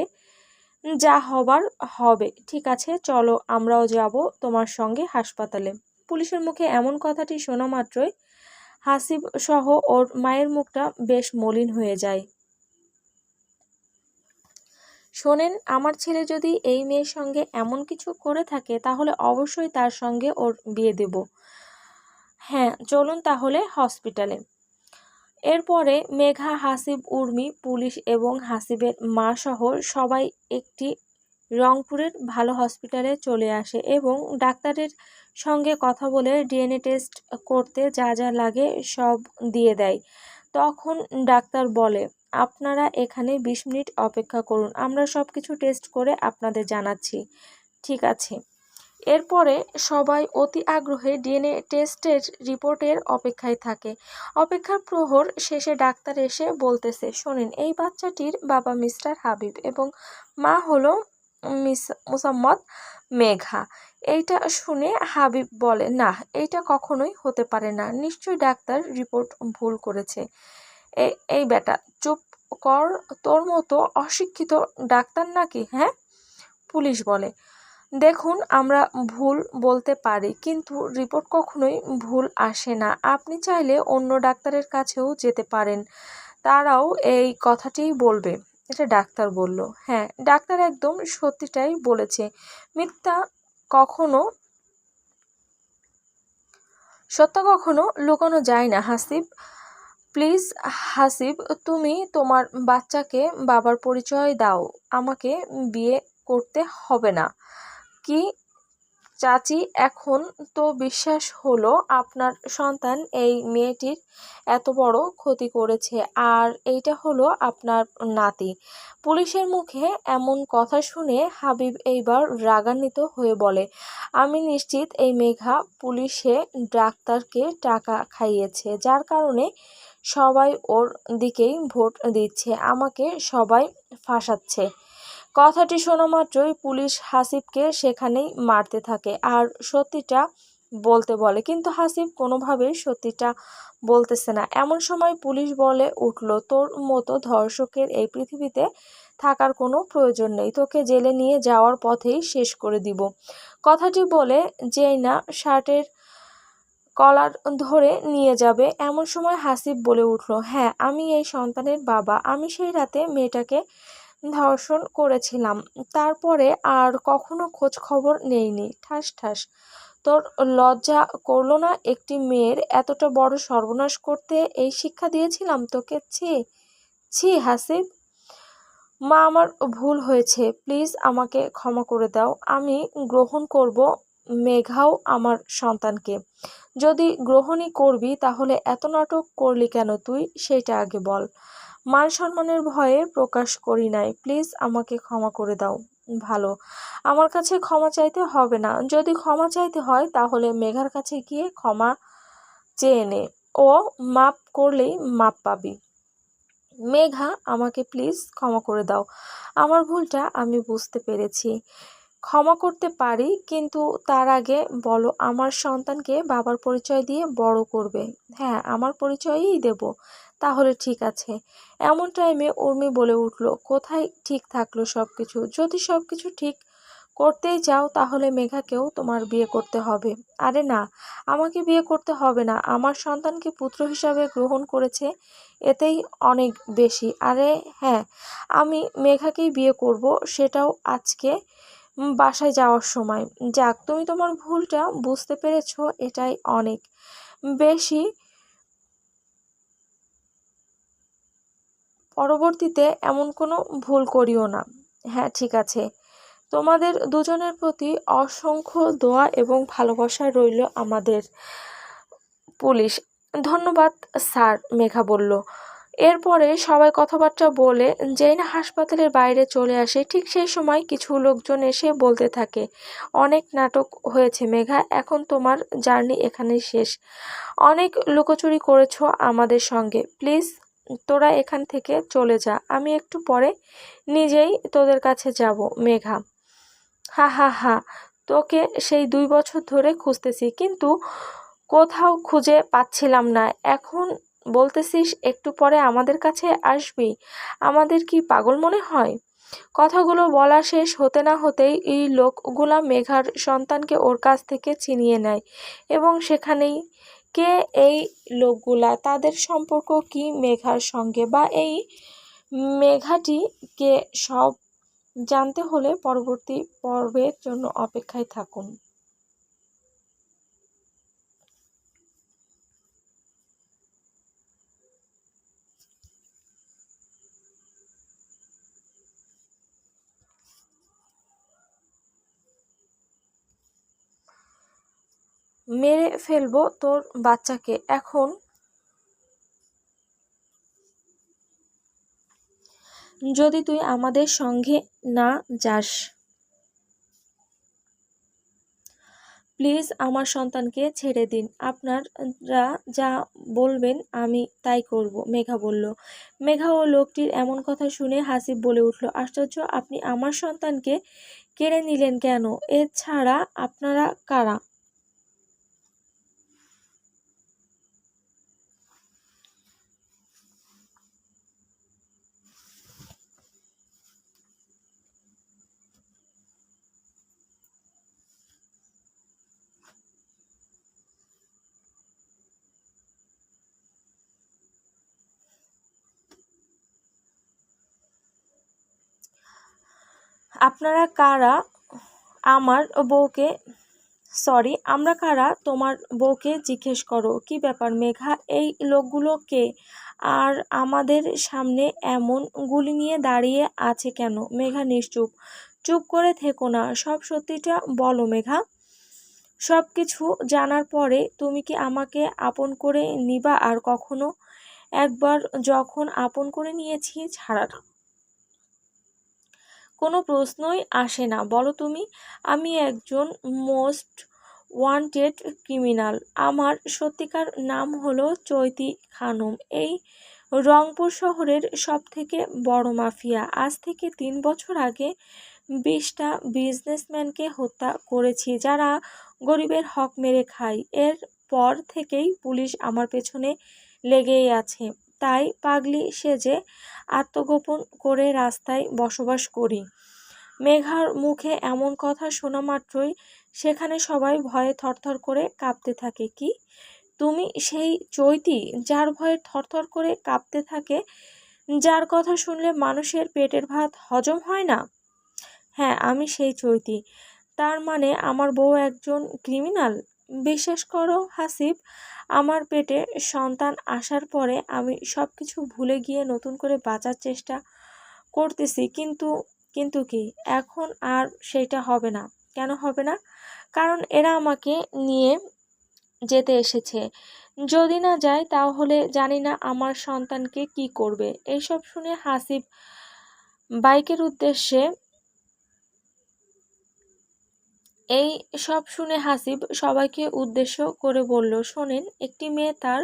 যা হবার হবে। ঠিক আছে, চলো আমরাও যাব তোমার সঙ্গে হাসপাতালে। পুলিশের মুখে এমন কথাটি শোনা মাত্রই হাসিব সহ ওর মায়ের মুখটা বেশ মলিন হয়ে যায়। শোনেন, আমার ছেলে যদি এই মেয়ের সঙ্গে এমন কিছু করে থাকে তাহলে অবশ্যই তার সঙ্গে ওর বিয়ে দেব। হ্যাঁ, চলুন তাহলে হসপিটালে। এরপরে মেঘা, হাসিব, উর্মি, পুলিশ এবং হাসিবের মা সহ সবাই একটি রংপুরের ভালো হসপিটালে চলে আসে এবং ডাক্তারের সঙ্গে কথা বলে ডিএনএ টেস্ট করতে যা যা লাগে সব দিয়ে দেয়। তখন ডাক্তার বলে, আপনারা এখানে 20 মিনিট অপেক্ষা করুন, আমরা সব কিছু টেস্ট করে আপনাদের জানাচ্ছি। ঠিক আছে। এরপরে সবাই অতি আগ্রহে ডিএনএ টেস্টের রিপোর্টের অপেক্ষায় থাকে। অপেক্ষার প্রহর শেষে ডাক্তার এসে বলতেছে, শোনেন, এই বাচ্চাটির বাবা মিস্টার হাবিব এবং মা হলো মুসাম্মদ মেঘা। এইটা শুনে হাবিব বলে, না, এইটা কখনোই হতে পারে না, নিশ্চয়ই ডাক্তার রিপোর্ট ভুল করেছে। এই বেটা চুপ কর, তোর মতো অশিক্ষিত ডাক্তার নাকি? হ্যাঁ? পুলিশ বলে, দেখুন, আমরা ভুল বলতে পারি কিন্তু রিপোর্ট কখনোই ভুল আসে না। আপনি চাইলে অন্য ডাক্তারের কাছেও যেতে পারেন, তারাও এই কথাটিই বলবে। এটা ডাক্তার বলল। হ্যাঁ, ডাক্তার একদম সত্যিটাই বলেছে, মিথ্যা কখনো সত্য কখনো লুকানো যায় না। হাসিব, প্লিজ হাসিব, তুমি তোমার বাচ্চাকে বাবার পরিচয় দাও। আমাকে বিয়ে করতে হবে না। কি চাচি, এখন তো বিশ্বাস হলো আপনার সন্তান এই মেয়েটির এত বড় ক্ষতি করেছে আর এইটা হলো আপনার নাতি। পুলিশের মুখে এমন কথা শুনে হাবিব এইবার রাগান্বিত হয়ে বলে, আমি নিশ্চিত এই মেঘা পুলিশে ডাক্তারকে টাকা খাইয়েছে, যার কারণে সবাই ওর দিকেই ভোট দিচ্ছে, আমাকে সবাই ফাঁসাচ্ছে। কথাটি শোনা মাত্রই পুলিশ হাসিবকে সেখানেই মারতে থাকে আর সত্যিটা বলতে বলে, কিন্তু হাসিব কোনোভাবেই সত্যিটা বলতেছে না। এমন সময় পুলিশ বলে উঠল, তোর মতো ধর্ষকের এই পৃথিবীতে থাকার কোনো প্রয়োজন নেই, তোকে জেলে নিয়ে যাওয়ার পথেই শেষ করে দিব। কথাটি বলে যেই না শার্টের কলার ধরে নিয়ে যাবে, এমন সময় হাসিব বলে উঠল, হ্যাঁ, আমি এই সন্তানের বাবা। আমি সেই রাতে মেয়েটাকে ধর্ষণ করেছিলাম, তারপরে আর কখনো খোঁজ খবর নেইনি। ঠাস ঠাস, তোর লজ্জা করলো না একটি মেয়ের এতটা বড় সর্বনাশ করতে? এই শিক্ষা দিয়েছিলাম তোকে? ছি ছি হাসিব। মা, আমার ভুল হয়েছে, প্লিজ আমাকে ক্ষমা করে দাও। আমি গ্রহণ করব মেঘাও আমার সন্তানকে। যদি গ্রহণই করবি তাহলে এত নাটক করলি কেন তুই, সেইটা আগে বল। মান সম্মানের ভয়ে প্রকাশ করি নাই, প্লিজ আমাকে ক্ষমা করে দাও। ভালো, আমার কাছে ক্ষমা চাইতে হবে না। যদি ক্ষমা চাইতে হয় তাহলে মেঘার কাছে গিয়ে ক্ষমা চেয়ে নে, ও মাপ করলেই মাপ পাবি। মেঘা, আমাকে প্লিজ ক্ষমা করে দাও, আমার ভুলটা আমি বুঝতে পেরেছি। ক্ষমা করতে পারি, কিন্তু তার আগে বলো আমার সন্তানকে বাবার পরিচয় দিয়ে বড় করবে। হ্যাঁ, আমার পরিচয়ই দেব, তাহলে ঠিক আছে। এমন টাইমে উর্মি বলে উঠল, কোথায় ঠিক থাকলো সব কিছু? যদি সব কিছু ঠিক করতেই চাও তাহলে মেঘাকেও তোমার বিয়ে করতে হবে। আরে না, আমাকে বিয়ে করতে হবে না, আমার সন্তানকে পুত্র হিসাবে গ্রহণ করেছে, এতেই অনেক বেশি। আরে হ্যাঁ, আমি মেঘাকেই বিয়ে করব, সেটাও আজকে বাসায় যাওয়ার সময়। যাক, তুমি তোমার ভুলটা বুঝতে পেরেছো, এটাই অনেক বেশি। পরবর্তীতে এমন কোনো ভুল করিও না। হ্যাঁ ঠিক আছে। তোমাদের দুজনের প্রতি অসংখ্য দোয়া এবং ভালোবাসা রইল আমাদের। পুলিশ, ধন্যবাদ স্যার, মেঘা বলল। এরপরে সবাই কথাবার্তা বলে যেই না হাসপাতালের বাইরে চলে আসে, ঠিক সেই সময় কিছু লোকজন এসে বলতে থাকে, অনেক নাটক হয়েছে মেঘা, এখন তোমার জার্নি এখানেই শেষ। অনেক লুকোচুরি করেছো আমাদের সঙ্গে, প্লিজ তোরা এখান থেকে চলে যা, আমি একটু পরে নিজেই তোদের কাছে যাব। মেঘা, হা হা হা, তোকে সেই 2 বছর ধরে খুঁজতেছি, কিন্তু কোথাও খুঁজে পাচ্ছিলাম না, এখন বলতেছিস একটু পরে আমাদের কাছে আসবি? আমাদের কি পাগল মনে হয়? কথাগুলো বলা শেষ হতে না হতেই এই লোকগুলা মেঘার সন্তানকে ওর কাছ থেকে ছিনিয়ে নেয়, এবং সেখানেই কে এই লোকগুলা, তাদের সম্পর্ক কি মেঘার সঙ্গে, বা এই মেঘাটি কে, সব জানতে হলে পরবর্তী পর্বের জন্য অপেক্ষায় থাকুন। মেরে ফেলবো তোর বাচ্চাকে এখন। যদি তুই আমাদের সঙ্গে না যাস, প্লিজ আমার সন্তানকে ছেড়ে দিন, আপনারা যা বলবেন আমি তাই করব। মেঘা বলল। মেঘা ও লোকটির এমন কথা শুনে হাসিব বলে উঠল, আশ্চর্য, আপনি আমার সন্তানকে কেড়ে নিলেন কেন? এছাড়া আপনারা কারা? আপনারা কারা আমার বউকে, সরি, আমরা কারা তোমার বউকে জিজ্ঞেস করো। কি ব্যাপার মেঘা, এই লোকগুলো কে? আর আমাদের সামনে এমন গুলি নিয়ে দাঁড়িয়ে আছে কেন? মেঘা নিশ্চুপ। চুপ করে থেকো না, সব সত্যিটা বলো মেঘা। সব কিছু জানার পরে তুমি কি আমাকে আপন করে নিবা? আর কখনো? একবার যখন আপন করে নিয়েছি, ছাড়ার কোনো প্রশ্নই আসে না। বলো তুমি। আমি একজন মোস্ট ওয়ান্টেড ক্রিমিনাল। আমার সত্যিকার নাম হলো চৈতি খানম। এই রংপুর শহরের সবথেকে বড় মাফিয়া। আজ থেকে 3 বছর আগে 20টা বিজনেসম্যানকে হত্যা করেছি, যারা গরিবের হক মেরে খায়। এর পর থেকেই পুলিশ আমার পেছনে লেগেই আছে, তাই পাগলি সেজে আত্মগোপন করে রাস্তায় বসবাস করি। মেঘার মুখে এমন কথা শোনা মাত্রই সেখানে সবাই ভয়ে থরথর করে কাঁপতে থাকে। কি, তুমি সেই চৈতি যার ভয়ে থরথর করে কাঁপতে থাকে, যার কথা শুনলে মানুষের পেটের ভাত হজম হয় না? হ্যাঁ, আমি সেই চৈতি। তার মানে আমার বউ একজন ক্রিমিনাল? বিশ্বাস করো হাসিব, আমার পেটে সন্তান আসার পরে আমি সব কিছু ভুলে গিয়ে নতুন করে বাঁচার চেষ্টা করতেছি, কিন্তু কিন্তু কি, এখন আর সেটা হবে না। কেন হবে না? কারণ এরা আমাকে নিয়ে যেতে এসেছে। যদি না যায় তাহলে জানি না আমার সন্তানকে কি করবে। এইসব শুনে হাসিব বাইকের উদ্দেশ্যে এই সব শুনে হাসিব সবাইকে উদ্দেশ্য করে বলল, শোনেন, একটি মেয়ে তার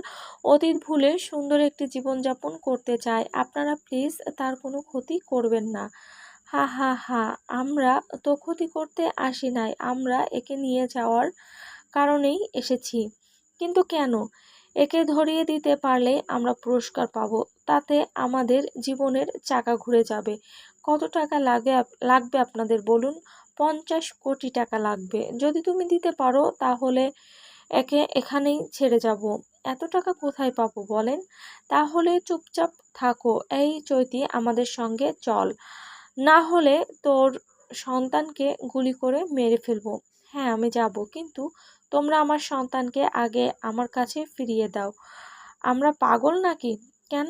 অতীত ভুলে সুন্দর একটি জীবনযাপন করতে চায়, আপনারা প্লিজ তার কোনো ক্ষতি করবেন না। হা হা হা, আমরা তো ক্ষতি করতে আসি নাই, আমরা একে নিয়ে যাওয়ার কারণেই এসেছি। কিন্তু কেন? একে ধরিয়ে দিতে পারলেই আমরা পুরস্কার পাবো, তাতে আমাদের জীবনের চাকা ঘুরে যাবে। কত টাকা লাগবে আপনাদের বলুন? 50 কোটি টাকা লাগবে। যদি তুমি দিতে পারো তাহলে একে এখানেই ছেড়ে যাব। এত টাকা কোথায় পাবো বলেন? তাহলে চুপচাপ থাকো এই চৈতি, আমাদের সঙ্গে চল, না হলে তোর সন্তানকে গুলি করে মেরে ফেলবো। হ্যাঁ আমি যাব, কিন্তু তোমরা আমার সন্তানকে আগে আমার কাছে ফিরিয়ে দাও। আমরা পাগল নাকি? কেন?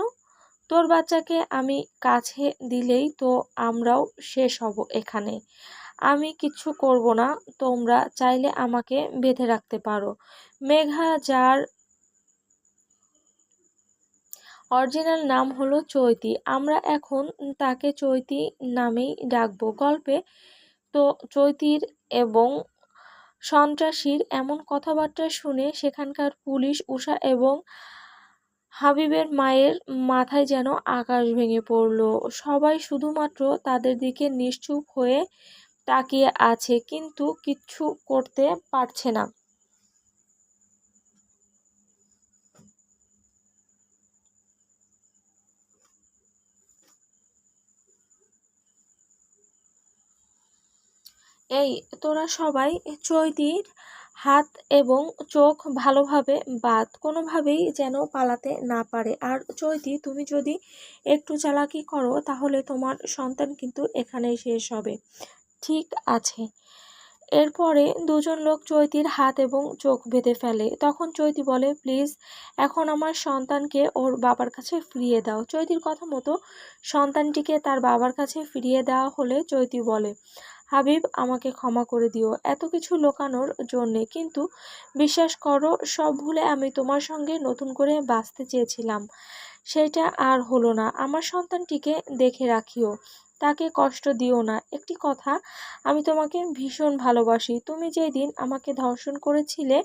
তোর বাচ্চাকে আমি কাছে দিলেই তো আমরাও শেষ হব এখানে। আমি কিচ্ছু করব না, তোমরা চাইলে আমাকে বেঁধে রাখতে পারো। মেঘা, যার অরিজিনাল নাম হলো চৈতি, আমরা এখন তাকে চৈতি নামেই ডাকবো। গল্পে তো চৈতির এবং সন্ত্রাসীর এমন কথাবার্তা শুনে সেখানকার পুলিশ, উষা এবং হাবিবের মায়ের মাথায় যেন আকাশ ভেঙে পড়ল। সবাই শুধুমাত্র তাদের দিকে নিশ্চুপ হয়ে তাকিয়ে আছে, কিন্তু কিচ্ছু করতে পারছে না। এই তোরা সবাই চৈতির হাত এবং চোখ ভালোভাবে বাঁধ, কোনোভাবেই যেন পালাতে না পারে। আর চৈতি, তুমি যদি একটু চালাকি করো তাহলে তোমার সন্তান কিন্তু এখানেই শেষ হবে। ঠিক আছে। এরপরে দুজন লোক চৈতির হাত এবং চোখ বেঁধে ফেলে। তখন চৈতি বলে, প্লিজ এখন আমার সন্তানকে ওর বাবার কাছে ফিরিয়ে দাও। চৈতির কথা মতো সন্তানটিকে তার বাবার কাছে ফিরিয়ে দেওয়া হলে চৈতি বলে, হাবিব আমাকে ক্ষমা করে দিও এত কিছু লোকানোর জন্যে, কিন্তু বিশ্বাস করো সব ভুলে আমি তোমার সঙ্গে নতুন করে বাঁচতে চেয়েছিলাম, সেটা আর হলো না। আমার সন্তানটিকে দেখে রাখিও, তাকে কষ্ট দিও না। একটি কথা, আমি তোমাকে ভীষণ ভালোবাসি। তুমি যেই দিন আমাকে ধর্ষণ করেছিলে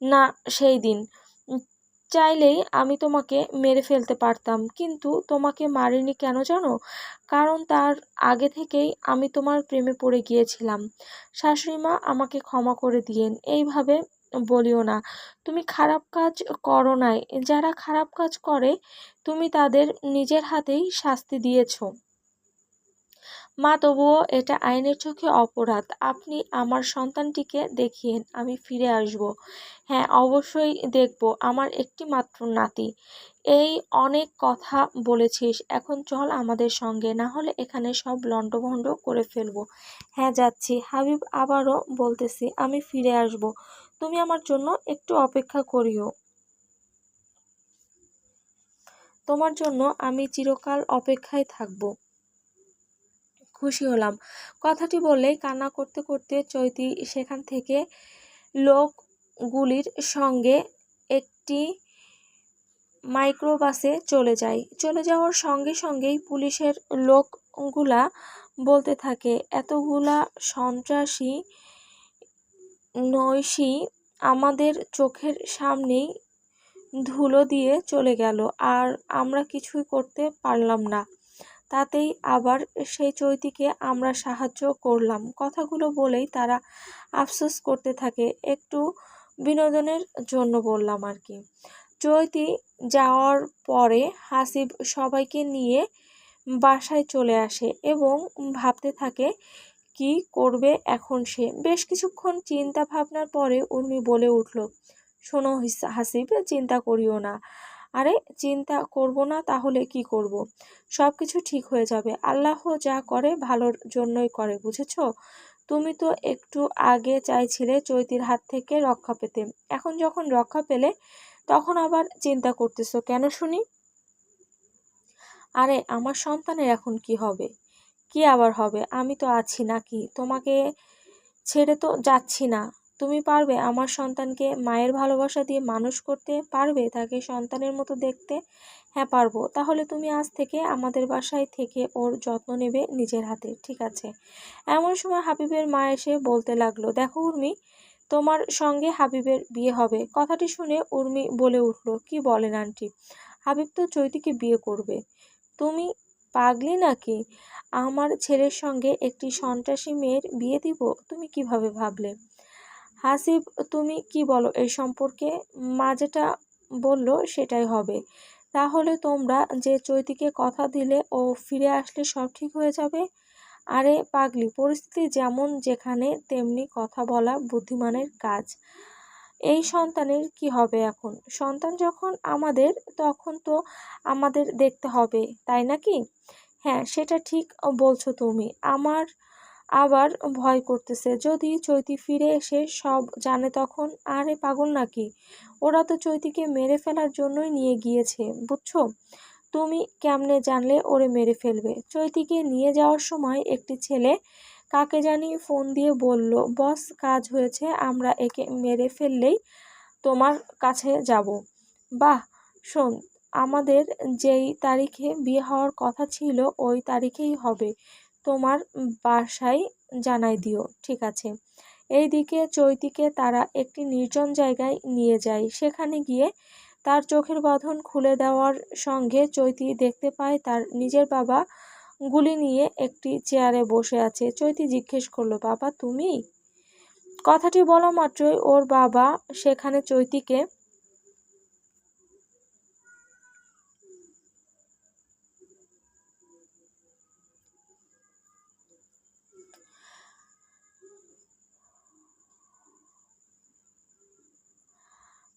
না, সেই দিন চাইলেই আমি তোমাকে মেরে ফেলতে পারতাম, কিন্তু তোমাকে মারিনি। কেন জানো? কারণ তার আগে থেকেই আমি তোমার প্রেমে পড়ে গিয়েছিলাম। শাশুড়িমা আমাকে ক্ষমা করে দিয়েন, এইভাবে বলিও না। তুমি খারাপ কাজ করো নাই, যারা খারাপ কাজ করে তুমি তাদের নিজের হাতেই শাস্তি দিয়েছো। মা, তবুও এটা আইনের চোখে অপরাধ। আপনি আমার সন্তানটিকে দেখিয়েন, আমি ফিরে আসব। হ্যাঁ অবশ্যই দেখব, আমার একটি মাত্র নাতি। এই অনেক কথা বলেছিস, এখন চল আমাদের সঙ্গে, না হলে এখানে সব লণ্ডভণ্ড করে ফেলবো। হ্যাঁ যাচ্ছি। হাবিব আবারও বলতেছি, আমি ফিরে আসব, তুমি আমার জন্য একটু অপেক্ষা করিও। তোমার জন্য আমি চিরকাল অপেক্ষায় থাকব। খুশি হলাম। কথাটি বললেই কান্না করতে করতে চৈতি সেখান থেকে লোকগুলির সঙ্গে একটি মাইক্রোবাসে চলে যায়। চলে যাওয়ার সঙ্গে সঙ্গেই পুলিশের লোকগুলা বলতে থাকে, এতগুলা সন্ত্রাসী নৈশী আমাদের চোখের সামনেই ধুলো দিয়ে চলে গেল, আর আমরা কিছুই করতে পারলাম না। তাতেই আবার সেই চৈতিকে আমরা সাহায্য করলাম। কথাগুলো বলেই তারা আফসোস করতে থাকে। একটু বিনোদনের জন্য বললাম আর কি। চৈতি যাওয়ার পরে হাসিব সবাইকে নিয়ে বাসায় চলে আসে এবং ভাবতে থাকে কি করবে এখন সে। বেশ কিছুক্ষণ চিন্তা ভাবনার পরে উর্মি বলে উঠল, শোনো হাসিব, চিন্তা করিও না। আরে চিন্তা করব না তাহলে কি করব? সব কিছু ঠিক হয়ে যাবে। আল্লাহ যা করে ভালোর জন্যই করে, বুঝেছো? তুমি তো একটু আগে চাইছিলে চৈতির হাত থেকে রক্ষা পেতে, এখন যখন রক্ষা পেলে তখন আবার চিন্তা করতেছো কেন শুনি? আরে আমার সন্তানের এখন কি হবে? কি আবার হবে? আমি তো আছি নাকি? তোমাকে ছেড়ে তো যাচ্ছি না। তুমি পারবে আমার সন্তানকে মায়ের ভালোবাসা দিয়ে মানুষ করতে? পারবে তাকে সন্তানের মতো দেখতে? হ্যাঁ পারবো। তাহলে তুমি আজ থেকে আমাদের বাসায় থেকে ওর যত্ন নেবে নিজের হাতে, ঠিক আছে? এমন সময় হাবিবের মা এসে বলতে লাগলো, দেখো উর্মি, তোমার সঙ্গে হাবিবের বিয়ে হবে। কথাটি শুনে উর্মি বলে উঠল, কি বলেন আন্টি? হাবিব তো চৈতিকে বিয়ে করবে। তুমি পাগলি নাকি? আমার ছেলের সঙ্গে একটি সন্ত্রাসী মেয়ের বিয়ে দিব? তুমি কিভাবে ভাবলে? হাসিব, তুমি কি বলো এই সম্পর্কে? মা যেটা বলল সেটাই হবে। তাহলে তোমরা যে চৈতিকে কথা দিলে ও ফিরে আসলে সব ঠিক হয়ে যাবে? আরে পাগলি, পরিস্থিতি যেমন যেখানে তেমনি কথা বলা বুদ্ধিমানের কাজ। এই সন্তানের কি হবে এখন? সন্তান যখন আমাদের, তখন তো আমাদের দেখতে হবে, তাই নাকি? হ্যাঁ, সেটা ঠিক বলছো তুমি। আমার আবার ভয় করতেছে, যদি চৈতি ফিরে এসে সব জানে তখন। আরে পাগল নাকি, ওরা তো চৈতিকে মেরে ফেলার জন্যই নিয়ে গিয়েছে, বুঝছো? তুমি কেমনে জানলে ওরে মেরে ফেলবে? চৈতিকে নিয়ে যাওয়ার সময় একটি ছেলে কাকে জানি ফোন দিয়ে বলল, বস কাজ হয়েছে, আমরা একে মেরে ফেললেই তোমার কাছে যাব। বাহ, শোন, আমাদের যেই তারিখে বিয়ে হওয়ার কথা ছিল ওই তারিখেই হবে। তোমার বাসায় জানাই দিও, ঠিক আছে? এইদিকে চৈতিকে তারা একটি নির্জন জায়গায় নিয়ে যায়। সেখানে গিয়ে তার চোখের বাঁধন খুলে দেওয়ার সঙ্গে চৈতি দেখতে পায় তার নিজের বাবা গুলি নিয়ে একটি চেয়ারে বসে আছে। চৈতি জিজ্ঞেস করলো, বাবা তুমি? কথাটি বলা মাত্রই ওর বাবা সেখানে চৈতিকে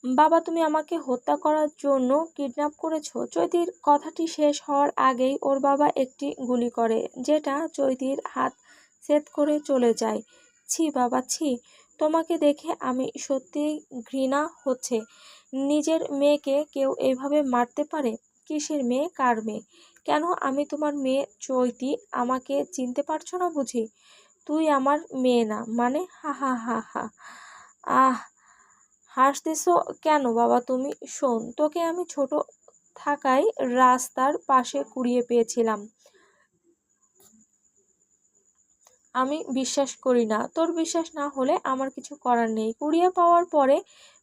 বাবা তুমি আমাকে হত্যা করার জন্য কিডন্যাপ করেছো? চৈতির কথাটি শেষ হওয়ার আগেই ওর বাবা একটি গুলি করে, যেটা চৈতির হাত সেদ করে চলে যায়। ছি বাবা ছি, তোমাকে দেখে আমি সত্যিই ঘৃণা হচ্ছে। নিজের মেয়েকে কেউ এইভাবে মারতে পারে? কিসের মেয়ে, কার মেয়ে? কেন আমি তোমার মেয়ে চৈতি, আমাকে চিনতে পারছো না বুঝি? তুই আমার মেয়ে না মানে? হা হা হা হা। আহ, হাসতেছো কেন বাবা তুমি? শোন, তোকে আমি ছোট থাকায় রাস্তার পাশে কুড়িয়ে পেয়েছিলাম। আমি বিশ্বাস করি না। তোর বিশ্বাস না হলে আমার কিছু করার নেই। কুড়িয়ে পাওয়ার পরে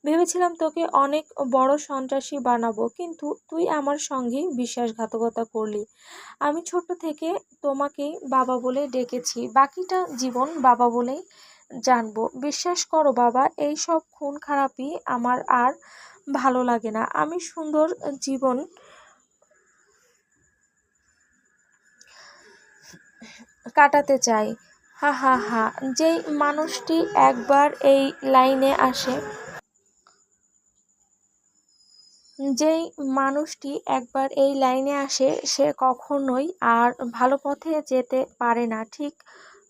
ভেবেছিলাম তোকে অনেক বড় সন্ত্রাসী বানাবো, কিন্তু তুই আমার সঙ্গেই বিশ্বাসঘাতকতা করলি। আমি ছোট থেকে তোমাকেই বাবা বলে ডেকেছি, বাকিটা জীবন বাবা বলেই জানবো। বিশ্বাস করো বাবা, এই সব খুন খারাপি আমার আর ভালো লাগে না। আমি সুন্দর জীবন কাটাতে চাই। হা হা হা। যেই মানুষটি একবার এই লাইনে আসে যেই মানুষটি একবার এই লাইনে আসে সে কখনোই আর ভালো পথে যেতে পারে না। ঠিক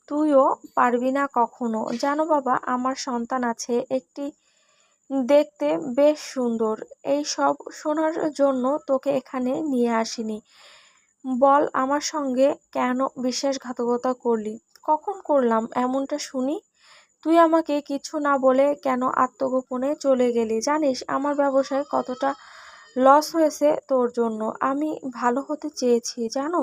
তুইও পারবি না কখনো। জানো বাবা, আমার সন্তান আছে একটি, দেখতে বেশ সুন্দর। এই সব শোনার জন্য তোকে এখানে নিয়ে আসিনি। বল আমার সঙ্গে কেন বিশ্বাসঘাতকতা করলি? কখন করলাম এমনটা শুনি? তুই আমাকে কিছু না বলে কেন আত্মগোপনে চলে গেলি? জানিস আমার ব্যবসায় কতটা লস হয়েছে তোর জন্য? আমি ভালো হতে চেয়েছি জানো।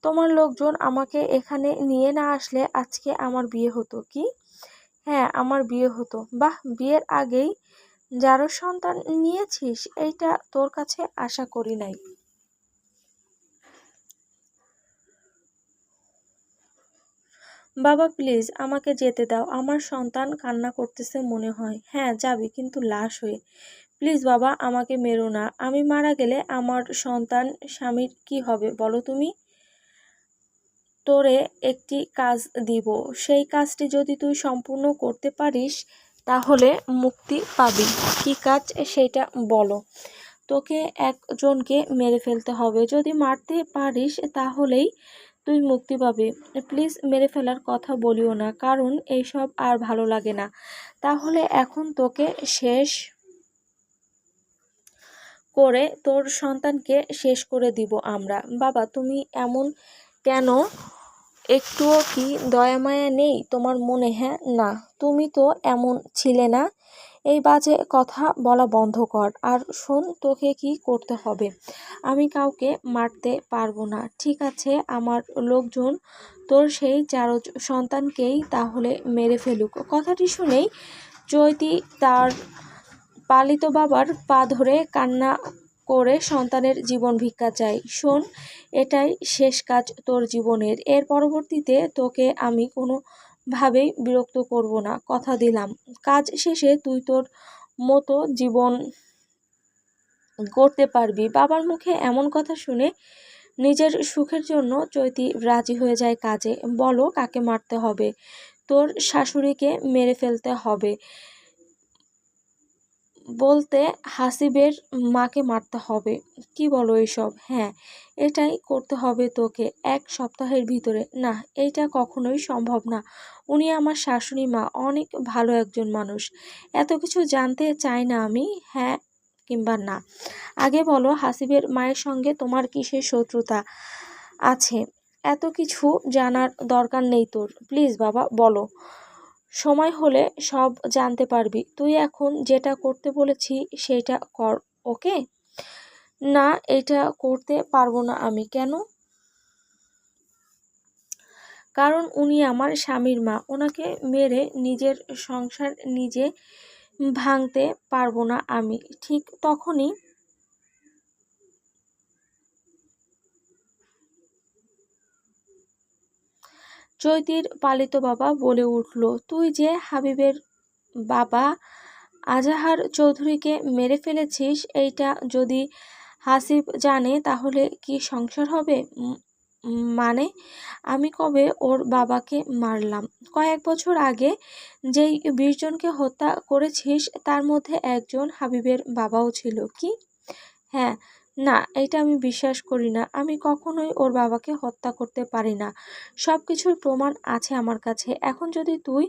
তোমার লোকজন আমাকে এখানে নিয়ে না আসলে আজকে আমার বিয়ে হতো। কি? হ্যাঁ, আমার বিয়ে হতো। বাহ, বিয়ের আগেই যারও সন্তান নিয়েছিস, এইটা তোর কাছে আশা করি নাই। বাবা প্লিজ আমাকে যেতে দাও, আমার সন্তান কান্না করতেছে মনে হয়। হ্যাঁ যাবি, কিন্তু লাশ হয়ে। প্লিজ বাবা আমাকে মেরো না। আমি মারা গেলে আমার সন্তান স্বামীর কি হবে বলো তুমি? তোরে একটি কাজ দিব, সেই কাজটি যদি তুই সম্পূর্ণ করতে পারিস তাহলে মুক্তি পাবি। কি কাজ সেটা বলো? তোকে একজনকে মেরে ফেলতে হবে, যদি মারতে পারিস তাহলেই তুই মুক্তি পাবি। প্লিজ মেরে ফেলার কথা বলিও না, কারণ এইসব আর ভালো লাগে না। তাহলে এখন তোকে শেষ করে তোর সন্তানকে শেষ করে দিব আমরা। বাবা তুমি এমন কেন? একটুও কি দয়া মায়া নেই তোমার মনে? হ্যাঁ না, তুমি তো এমন ছিলে না। এই বাজে কথা বলা বন্ধ কর। আর শোন, তোকে কি করতে হবে? আমি কাউকে মারতে পারবো না, ঠিক আছে? আমার লোকজন তোর সেই চার সন্তানকেই তাহলে মেরে ফেলুক। কথাটি শুনেই চৈতি তার পালিত বাবার পা ধরে কান্না করে সন্তানের জীবন ভিক্ষা চায়। শোন, এটাই শেষ কাজ তোর জীবনের। এর পরবর্তীতে তোকে আমি কোনোভাবেই বিরক্ত করব না, কথা দিলাম। কাজ শেষে তুই তোর মতো জীবন করতে পারবি। বাবার মুখে এমন কথা শুনে নিজের সুখের জন্য চৈতি রাজি হয়ে যায় কাজে। বলো কাকে মারতে হবে? তোর শাশুড়িকে মেরে ফেলতে হবে বলতে হাসিবের মাকে মারতে হবে। কি বলো এসব? হ্যাঁ, এটাই করতে হবে তোকে 1 সপ্তাহের ভিতরে। না, এইটা কখনোই সম্ভব না। উনি আমার শাশুড়ি মা, অনেক ভালো একজন মানুষ। এত কিছু জানতে চাই না আমি। হ্যাঁ কিংবা না। আগে বলো হাসিবের মায়ের সঙ্গে তোমার কিসের শত্রুতা আছে? এত কিছু জানার দরকার নেই তোর। প্লিজ বাবা বলো। সময় হলে সব জানতে পারবি। তুই এখন যেটা করতে বলেছি সেটা কর, ওকে? না, এটা করতে পারবো না আমি। কেন? কারণ উনি আমার স্বামীর মা। ওনাকে মেরে নিজের সংসার নিজে ভাঙতে পারবো না আমি। ঠিক তখনই চৈতির পালিত বাবা বলে উঠল, তুই যে হাবিবের বাবা আজাহার চৌধুরীকে মেরে ফেলেছিস, এইটা যদি হাসিব জানে তাহলে কি সংসার হবে? মানে আমি কবে ওর বাবাকে মারলাম? কয়েক বছর আগে যেই 20 জনকে হত্যা করেছিস তার মধ্যে একজন হাবিবের বাবাও ছিল। কি? হ্যাঁ। না, এটা আমি বিশ্বাস করি না। আমি কখনোই ওর বাবাকে হত্যা করতে পারি না। সব কিছুর প্রমাণ আছে আমার কাছে। এখন যদি তুই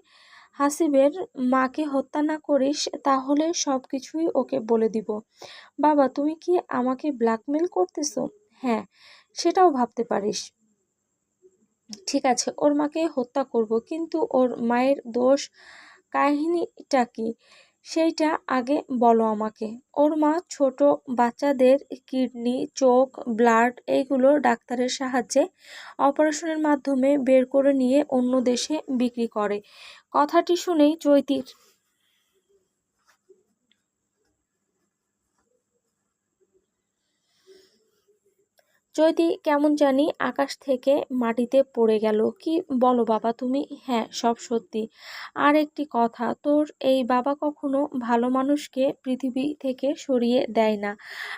হাসিবের মাকে হত্যা না করিস তাহলে সব কিছুই ওকে বলে দিব। বাবা, তুমি কি আমাকে ব্ল্যাকমেল করতেছো? হ্যাঁ, সেটাও ভাবতে পারিস। ঠিক আছে, ওর মাকে হত্যা করব, কিন্তু ওর মায়ের দোষ কাহিনীটা কি সেইটা আগে বলো আমাকে। ওর মা ছোট বাচ্চাদের কিডনি, চোখ, ব্লাড এইগুলো ডাক্তারের সাহায্যে অপারেশনের মাধ্যমে বের করে নিয়ে অন্য দেশে বিক্রি করে। কথাটি শুনেই চৈতি কেমন জানি আকাশ থেকে মাটিতে পড়ে গেল। কি বলো বাবা তুমি? হ্যাঁ, সব সত্যি। আর একটি কথা, তোর এই বাবা কখনো ভালো মানুষকে পৃথিবী থেকে সরিয়ে দেয় না।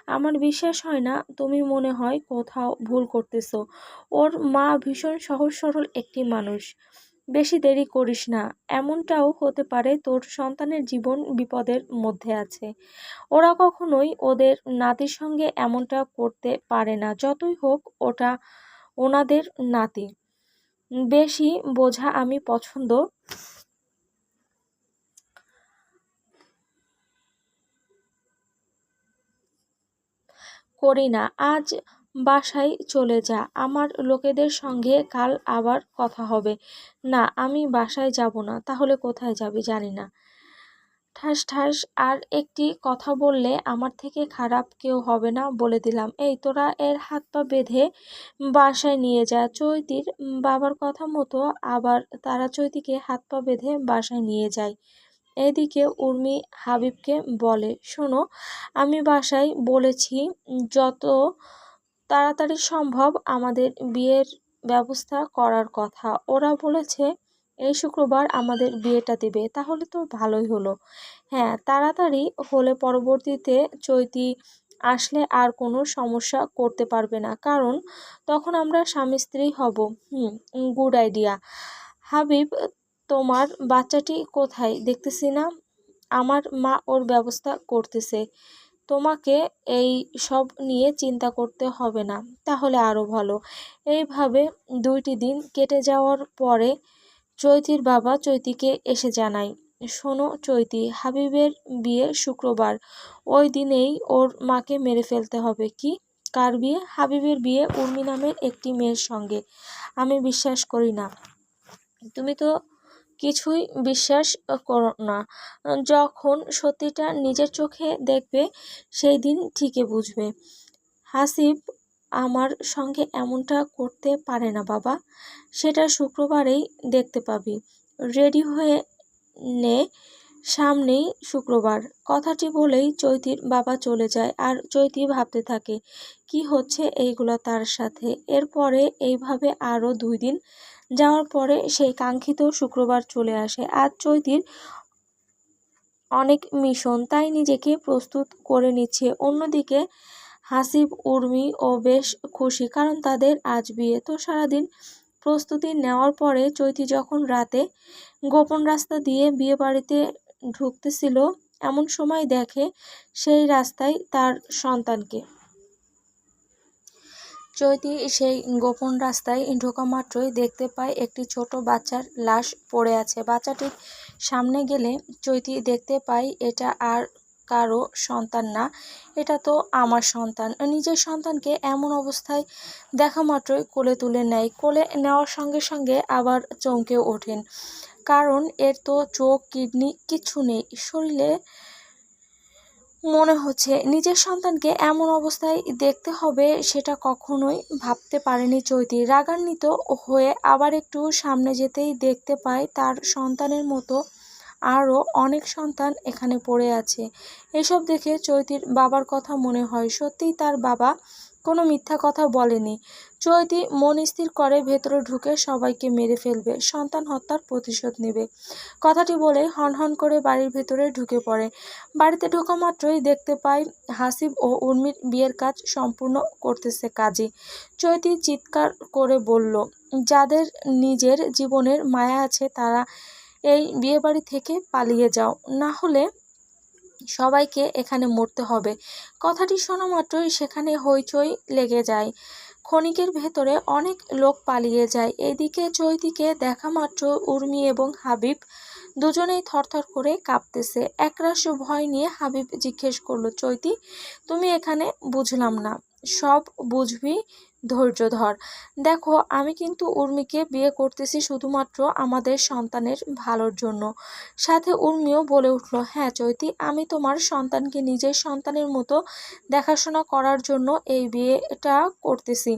আমার বিশ্বাস হয় না। তুমি মনে হয় কোথাও ভুল করতেছো। ওর মা ভীষণ সহজ সরল একটি মানুষ। বেশি দেরি করিস না। এমনটাও হতে পারে তোর সন্তানের জীবন বিপদের মধ্যে আছে। ওরা কখনোই ওদের নাতির সঙ্গে এমনটা করতে পারে না। যতই হোক ওটা ওনাদের নাতি। বেশি বোঝা আমি পছন্দ করি না। আজ বাসায় চলে যা। আমার লোকেদের সঙ্গে কাল আবার কথা হবে। না, আমি বাসায় যাব না। তাহলে কোথায় যাবি? জানি না। ঠাস ঠাস। আর একটি কথা বললে আমার থেকে খারাপ কেউ হবে না বলে দিলাম। এই তোরা এর হাত পা বেঁধে বাসায় নিয়ে যা। চৈতির বাবার কথা মতো আবার তারা চৈতিকে হাত পা বেঁধে বাসায় নিয়ে যায়। এদিকে উর্মি হাবিবকে বলে, শোনো, আমি বাসায় বলেছি যত তাড়াতাড়ি সম্ভব আমাদের বিয়ের ব্যবস্থা করার কথা। ওরা বলেছে এই শুক্রবার আমাদের বিয়েটা দেবে। তাহলে তো ভালোই হলো। হ্যাঁ, তাড়াতাড়ি হলে পরবর্তীতে চৈতি আসলে আর কোনো সমস্যা করতে পারবে না, কারণ তখন আমরা স্বামী স্ত্রী হব। Good idea. হাবিব, তোমার বাচ্চাটি কোথায়? দেখতেছি না। আমার মা ওর ব্যবস্থা করতেছে। তোমাকে এই সব নিয়ে চিন্তা করতে হবে না। তাহলে আরো ভালো। এইভাবে 2টি দিন কেটে যাওয়ার পরে চৈতির বাবা চৈতিকে এসে জানায়, শোনো চৈতি, হাবিবের বিয়ে শুক্রবার। ওই দিনেই ওর মাকে মেরে ফেলতে হবে। কি? কার বিয়ে? হাবিবের বিয়ে উর্মি নামের একটি মেয়ের সঙ্গে। আমি বিশ্বাস করি না। তুমি তো কিছুই বিশ্বাস করো না। যখন সত্যিটা নিজের চোখে দেখবে সেই দিন ঠিকই বুঝবে। হাসিব আমার সঙ্গে এমনটা করতে পারে না বাবা। সেটা শুক্রবারেই দেখতে পাবি। রেডি হয়ে নে, সামনেই শুক্রবার। কথাটি বলেই চৈতির বাবা চলে যায়। আর চৈতি ভাবতে থাকে কি হচ্ছে এইগুলো তার সাথে। এরপরে এইভাবে আরও 2 দিন যাওয়ার পরে সেই কাঙ্ক্ষিত শুক্রবার চলে আসে। আজ চৈতির অনেক মিশন, তাই নিজেকে প্রস্তুত করে নিচ্ছে। অন্যদিকে হাসিব উর্মিও বেশ খুশি, কারণ তাদের আজ বিয়ে। তো সারাদিন প্রস্তুতি নেওয়ার পরে চৈতি যখন রাতে গোপন রাস্তা দিয়ে বিয়ে বাড়িতে ঢুকতেছিল, এমন সময় দেখে সেই রাস্তায় তার সন্তানকে। চৈতি সেই গোপন রাস্তায় ঢোকা মাত্রই দেখতে পায় একটি ছোট বাচ্চার লাশ পড়ে আছে। বাচ্চাটির সামনে গেলে চৈতি দেখতে পায় এটা আর কারো সন্তান না, এটা তো আমার সন্তান। নিজের সন্তানকে এমন অবস্থায় দেখা মাত্রই কোলে তুলে নেয়। কোলে নেওয়ার সঙ্গে সঙ্গে আবার চমকে ওঠেন, কারণ এর তো চোখ, কিডনি কিচ্ছু নেই শরীরে। মনে হচ্ছে নিজের সন্তানকে এমন অবস্থায় দেখতে হবে, সেটা কখনোই ভাবতে পারেনি চৈতি। রাগান্বিত হয়ে আবার একটু সামনে যেতেই দেখতে পায় তার সন্তানের মতো আরও অনেক সন্তান এখানে পড়ে আছে। এসব দেখে চৈতির বাবার কথা মনে হয়, সত্যিই তার বাবা কোনো মিথ্যা কথা বলেনি। চৈতি মন স্থির করে ভেতরে ঢুকে সবাইকে মেরে ফেলবে, সন্তান হত্যার প্রতিশোধ নেবে। কথাটি বলে হনহন করে বাড়ির ভেতরে ঢুকে পড়ে। বাড়িতে ঢোকা মাত্রই দেখতে পায় হাসিব ও উর্মির বিয়ের কাজ সম্পূর্ণ করতেছে কাজী। চৈতি চিৎকার করে বলল, যাদের নিজের জীবনের মায়া আছে তারা এই বিয়েবাড়ি থেকে পালিয়ে যাও, না হলে সবাইকে এখানে মরতে হবে। কথাটি শোনা মাত্রই সেখানে হইচই লেগে যায়। ক্ষণিকের ভেতরে অনেক লোক পালিয়ে যায়। এদিকে চৈতিকে দেখা মাত্র উর্মি এবং হাবিব দুজনেই থরথর করে কাঁপতেছে। একরাশ ভয় নিয়ে হাবিব জিজ্ঞেস করলো, চৈতি তুমি এখানে? বুঝলাম না। সব বুঝবি, ধৈর্য ধর। দেখো, আমি কিন্তু উর্মিকে বিয়ে করতেছি শুধুমাত্র আমাদের সন্তানের ভালোর জন্য। সাথে উর্মিও বলে উঠল, হ্যাঁ চৈতি, আমি তোমার সন্তানকে নিজের সন্তানের মতো দেখাশোনা করার জন্য এই বিয়েটা করতেছি,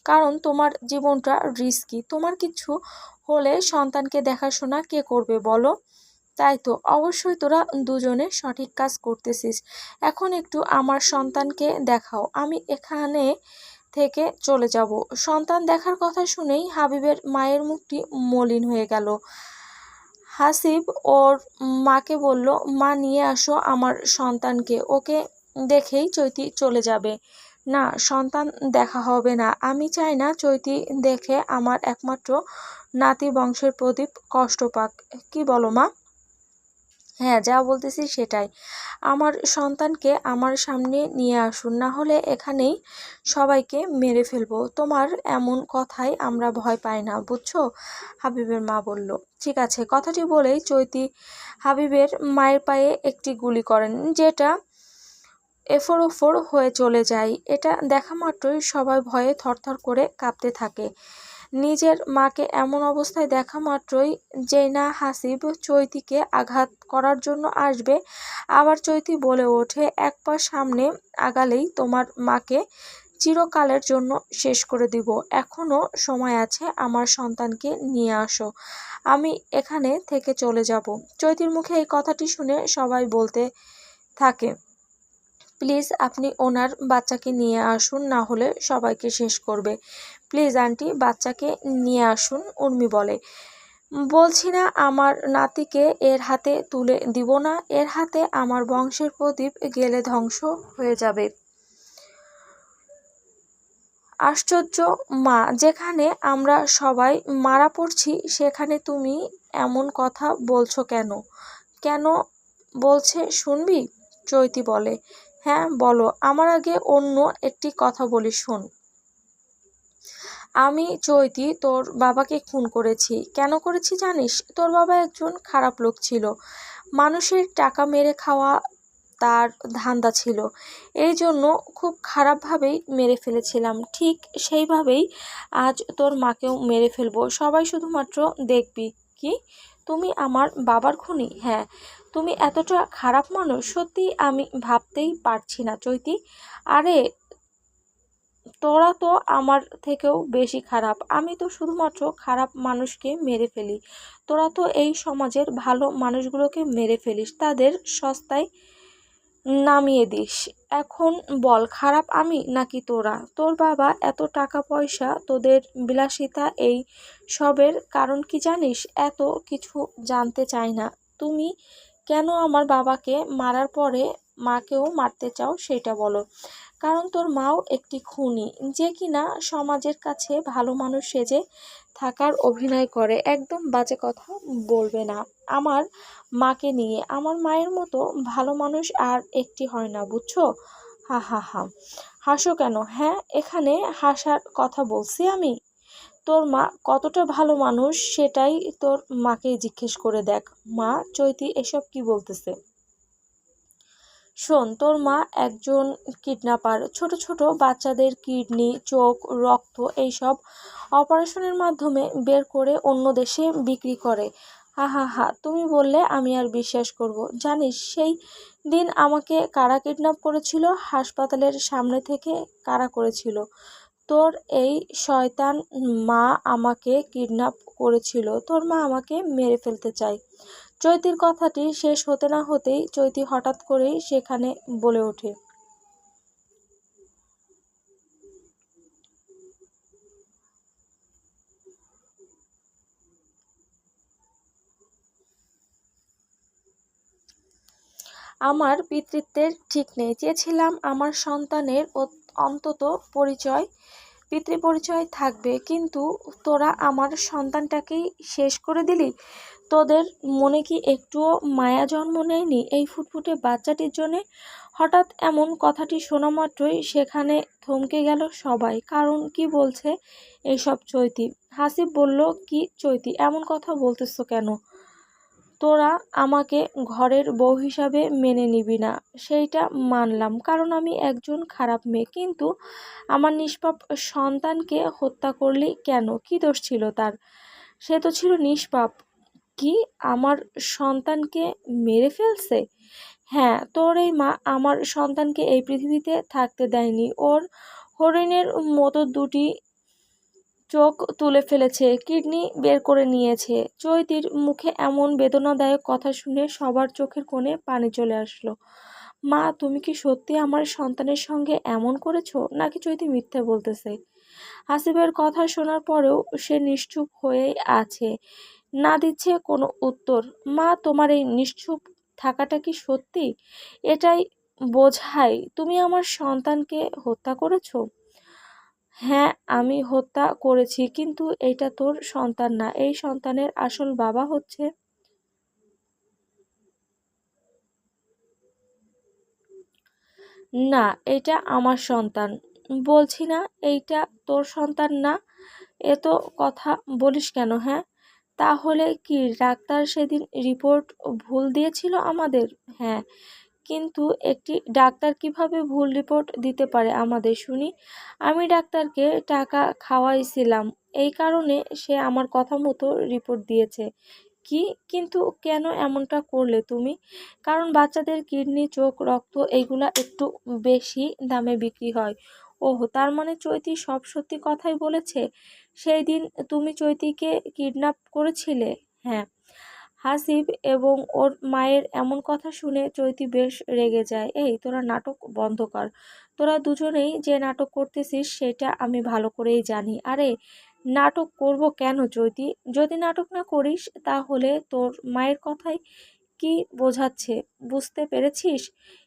কারণ তোমার জীবনটা রিস্কি। তোমার কিছু হলে সন্তানকে দেখাশোনা কে করবে বলো? তাই তো, অবশ্যই তোরা দুজনে সঠিক কাজ করতেছিস। এখন একটু আমার সন্তানকে দেখাও, আমি এখানে থেকে চলে যাব। সন্তান দেখার কথা শুনেই হাবিবের মায়ের মুখটি মলিন হয়ে গেল। হাসিব ওর মাকে বলল, মা নিয়ে আসো আমার সন্তানকে, ওকে দেখেই চৈতি চলে যাবে। না, সন্তান দেখা হবে না। আমি চাই না চৈতি দেখে আমার একমাত্র নাতি বংশের প্রদীপ কষ্ট পাক। কি বলো মা? হ্যাঁ, যা বলতেছি সেটাই। আমার সন্তানকে আমার সামনে নিয়ে আসুন, না হলে এখানেই সবাইকে মেরে ফেলবো। তোমার এমন কথায় আমরা ভয় পাই না, বুঝছো? হাবিবের মা বলল। ঠিক আছে। কথাটি বলেই চৈতি হাবিবের মায়ের পায়ে একটি গুলি করেন, যেটা এফোর ওফোর হয়ে চলে যায়। এটা দেখা মাত্রই সবাই ভয়ে থরথর করে কাঁপতে থাকে। নিজের মাকে এমন অবস্থায় দেখা মাত্রই যেই না হাসিব চৈতিকে আঘাত করার জন্য আসবে, আবার চৈতি বলে ওঠে, এক পা সামনে আগালেই তোমার মাকে চিরকালের জন্য শেষ করে দিব। এখনো সময় আছে, আমার সন্তানকে নিয়ে আসো, আমি এখানে থেকে চলে যাব। চৈতির মুখে এই কথাটি শুনে সবাই বলতে থাকে, প্লিজ আপনি ওনার বাচ্চাকে নিয়ে আসুন, না হলে সবাইকে শেষ করবে। প্লিজ আন্টি, বাচ্চাকে নিয়ে আসুন, উর্মি বলে। বলছি না আমার নাতিকে এর হাতে তুলে দিব না, এর হাতে আমার বংশের প্রদীপ গেলে ধ্বংস হয়ে যাবে। আশ্চর্য মা, যেখানে আমরা সবাই মারা পড়ছি সেখানে তুমি এমন কথা বলছো কেন? কেন বলছে শুনবি? চৈতি বলে, হ্যাঁ বলো। আমার আগে অন্য একটি কথা বলি শোন। আমি চৈতি তোর বাবাকে খুন করেছি। কেন করেছি জানিস? তোর বাবা একজন খারাপ লোক ছিল, মানুষের টাকা মেরে খাওয়া তার ধান্দা ছিল। এই জন্য খুব খারাপভাবেই মেরে ফেলেছিলাম। ঠিক সেইভাবেই আজ তোর মাকেও মেরে ফেলবো। সবাই শুধুমাত্র দেখবি। কি, তুমি আমার বাবার খুনি? হ্যাঁ। তুমি এতটা খারাপ মানুষ? সত্যি আমি ভাবতেই পারছি না চৈতি। আরে তোরা তো আমার থেকেও বেশি খারাপ। আমি তো শুধুমাত্র খারাপ মানুষকে মেরে ফেলি, তোরা তো এই সমাজের ভালো মানুষগুলোকে মেরে ফেলিস, তাদের সস্তায় নামিয়ে দিস। এখন বল, খারাপ আমি নাকি তোরা? তোর বাবা এত টাকা পয়সা, তোদের বিলাসিতা, এই সবের কারণ কি জানিস? এত কিছু জানতে চাই না। তুমি কেন আমার বাবাকে মারার পরে মাকেও মারতে চাও সেটা বলো। কারণ তোর মাও একটি খুনি, যে কিনা সমাজের কাছে ভালো মানুষ সেজে থাকার অভিনয় করে। একদম বাজে কথা বলবে না আমার মাকে নিয়ে। আমার মায়ের মতো ভালো মানুষ আর একটি হয় না, বুঝছো? হা হা হা। হাসো কেন? হ্যাঁ, এখানে হাসার কথা বলছি আমি? তোর মা কতটা ভালো মানুষ সেটাই তোর মাকে জিজ্ঞেস করে দেখ। মা, চৈতি এসব কি বলতেছে? শোন, তোর মা একজন কিডন্যাপার। ছোট ছোট বাচ্চাদের কিডনি, চোখ, রক্ত এইসব অপারেশনের মাধ্যমে বের করে অন্য দেশে বিক্রি করে। হা হা হা, তুমি বললে আমি আর বিশ্বাস করব? জানিস সেই দিন আমাকে কারা কিডন্যাপ করেছিল? হাসপাতালের সামনে থেকে কারা করেছিল? তোর এই শয়তান মা আমাকে কিডন্যাপ করেছিল। তোর মা আমাকে মেরে ফেলতে চায়। চৈতির কথাটি শেষ হতে না হতেই চৈতি হঠাৎ করেই সেখানে বলে ওঠে, আমার পিতৃত্বের ঠিক নেই। চেয়েছিলাম আমার সন্তানের অন্তত পরিচয়, পিতৃপরিচয় থাকবে, কিন্তু তোরা আমার সন্তানটাকেই শেষ করে দিলি। তোদের মনে কি একটুও মায়া জন্ম নেয়নি এই ফুটফুটে বাচ্চাটির জন্যে? হঠাৎ এমন কথাটি শোনা মাত্রই সেখানে থমকে গেল সবাই। কারণ কি বলছে এইসব চৈতি? হাসিব বলল, কি চৈতি, এমন কথা বলতেছো কেন? তোরা আমাকে ঘরের বউ হিসাবে মেনে নিবি না সেইটা মানলাম, কারণ আমি একজন খারাপ মেয়ে, কিন্তু আমার নিষ্পাপ সন্তানকে হত্যা করলি কেন? কি দোষ ছিল তার? সে তো ছিল নিষ্পাপ। কি, আমার সন্তানকে মেরে ফেলছে? হ্যাঁ, তোর এই মা আমার সন্তানকে এই পৃথিবীতে থাকতে দেয়নি। ওর হরিণের মতো দুটি চোখ তুলে ফেলেছে, কিডনি বের করে নিয়েছে। চৈতির মুখে এমন বেদনাদায়ক কথা শুনে সবার চোখের কোণে পানি চলে আসলো। মা, তুমি কি সত্যি আমার সন্তানের সঙ্গে এমন করেছো, নাকি চৈতি মিথ্যে বলতেছে? হাসিবের কথা শোনার পরেও সে নিশ্চুপ হয়েই আছে, না দিচ্ছে কোনো উত্তর। মা, তোমার এই নিশ্চুপ থাকাটা কি সত্যি এটাই বোঝায় তুমি আমার সন্তানকে হত্যা করেছো? হ্যাঁ, আমি হত্যা করেছি, কিন্তু এটা তোর সন্তান না। এই সন্তানের আসল বাবা হচ্ছে। না, এটা আমার সন্তান। বলছি না এইটা তোর সন্তান না? এত কথা বলিস কেন? হ্যাঁ, তাহলে কি ডাক্তার সেদিন রিপোর্ট ভুল দিয়েছিল আমাদের? হ্যাঁ, কিন্তু একটি ডাক্তার কিভাবে ভুল রিপোর্ট দিতে পারে আমাদের শুনি? আমি ডাক্তারকে টাকা খাওয়াইছিলাম, এই কারণে সে আমার কথা মতো রিপোর্ট দিয়েছে। কি? কিন্তু কেন এমনটা করলে তুমি? কারণ বাচ্চাদের কিডনি, চোখ, রক্ত এইগুলা একটু বেশি দামে বিক্রি হয়। ওহ, তার মানে চৈতি সব সত্যি কথাই বলেছে। সেই দিন তুমি চৈতিকে কিডন্যাপ করেছিলে? হ্যাঁ। হাসিব এবং ওর মায়ের এমন কথা শুনে চৈতি বেশ রেগে যায়। এই, তোরা নাটক বন্ধ কর। তোরা দুজনেই যে নাটক করতেছিস সেটা আমি ভালো করেই জানি। আরে, নাটক করব কেন চৈতি? যদি নাটক না করিস তাহলে তোর মায়ের কথাই কি বোঝাচ্ছে বুঝতে পেরেছিস?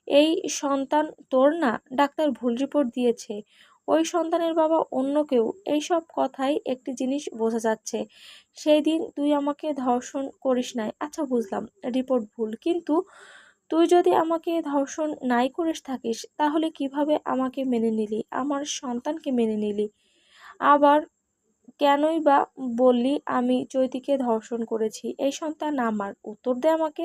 এই সন্তান তোর না, ডাক্তার ভুল রিপোর্ট দিয়েছে। ওই সন্তানের বাবা অন্য কেউ। এইসব কথাই একটি জিনিস বোঝা যাচ্ছে, সেই দিন তুই আমাকে ধর্ষণ করিস নাই। আচ্ছা, বুঝলাম রিপোর্ট ভুল, কিন্তু তুই যদি আমাকে ধর্ষণ নাই করিস থাকিস তাহলে কিভাবে আমাকে মেনে নিলি, আমার সন্তানকে মেনে নিলি? আবার কেনই বা বললি আমি চৈতিকে ধর্ষণ করেছি? এই সন্তান আমার, উত্তর দে আমাকে।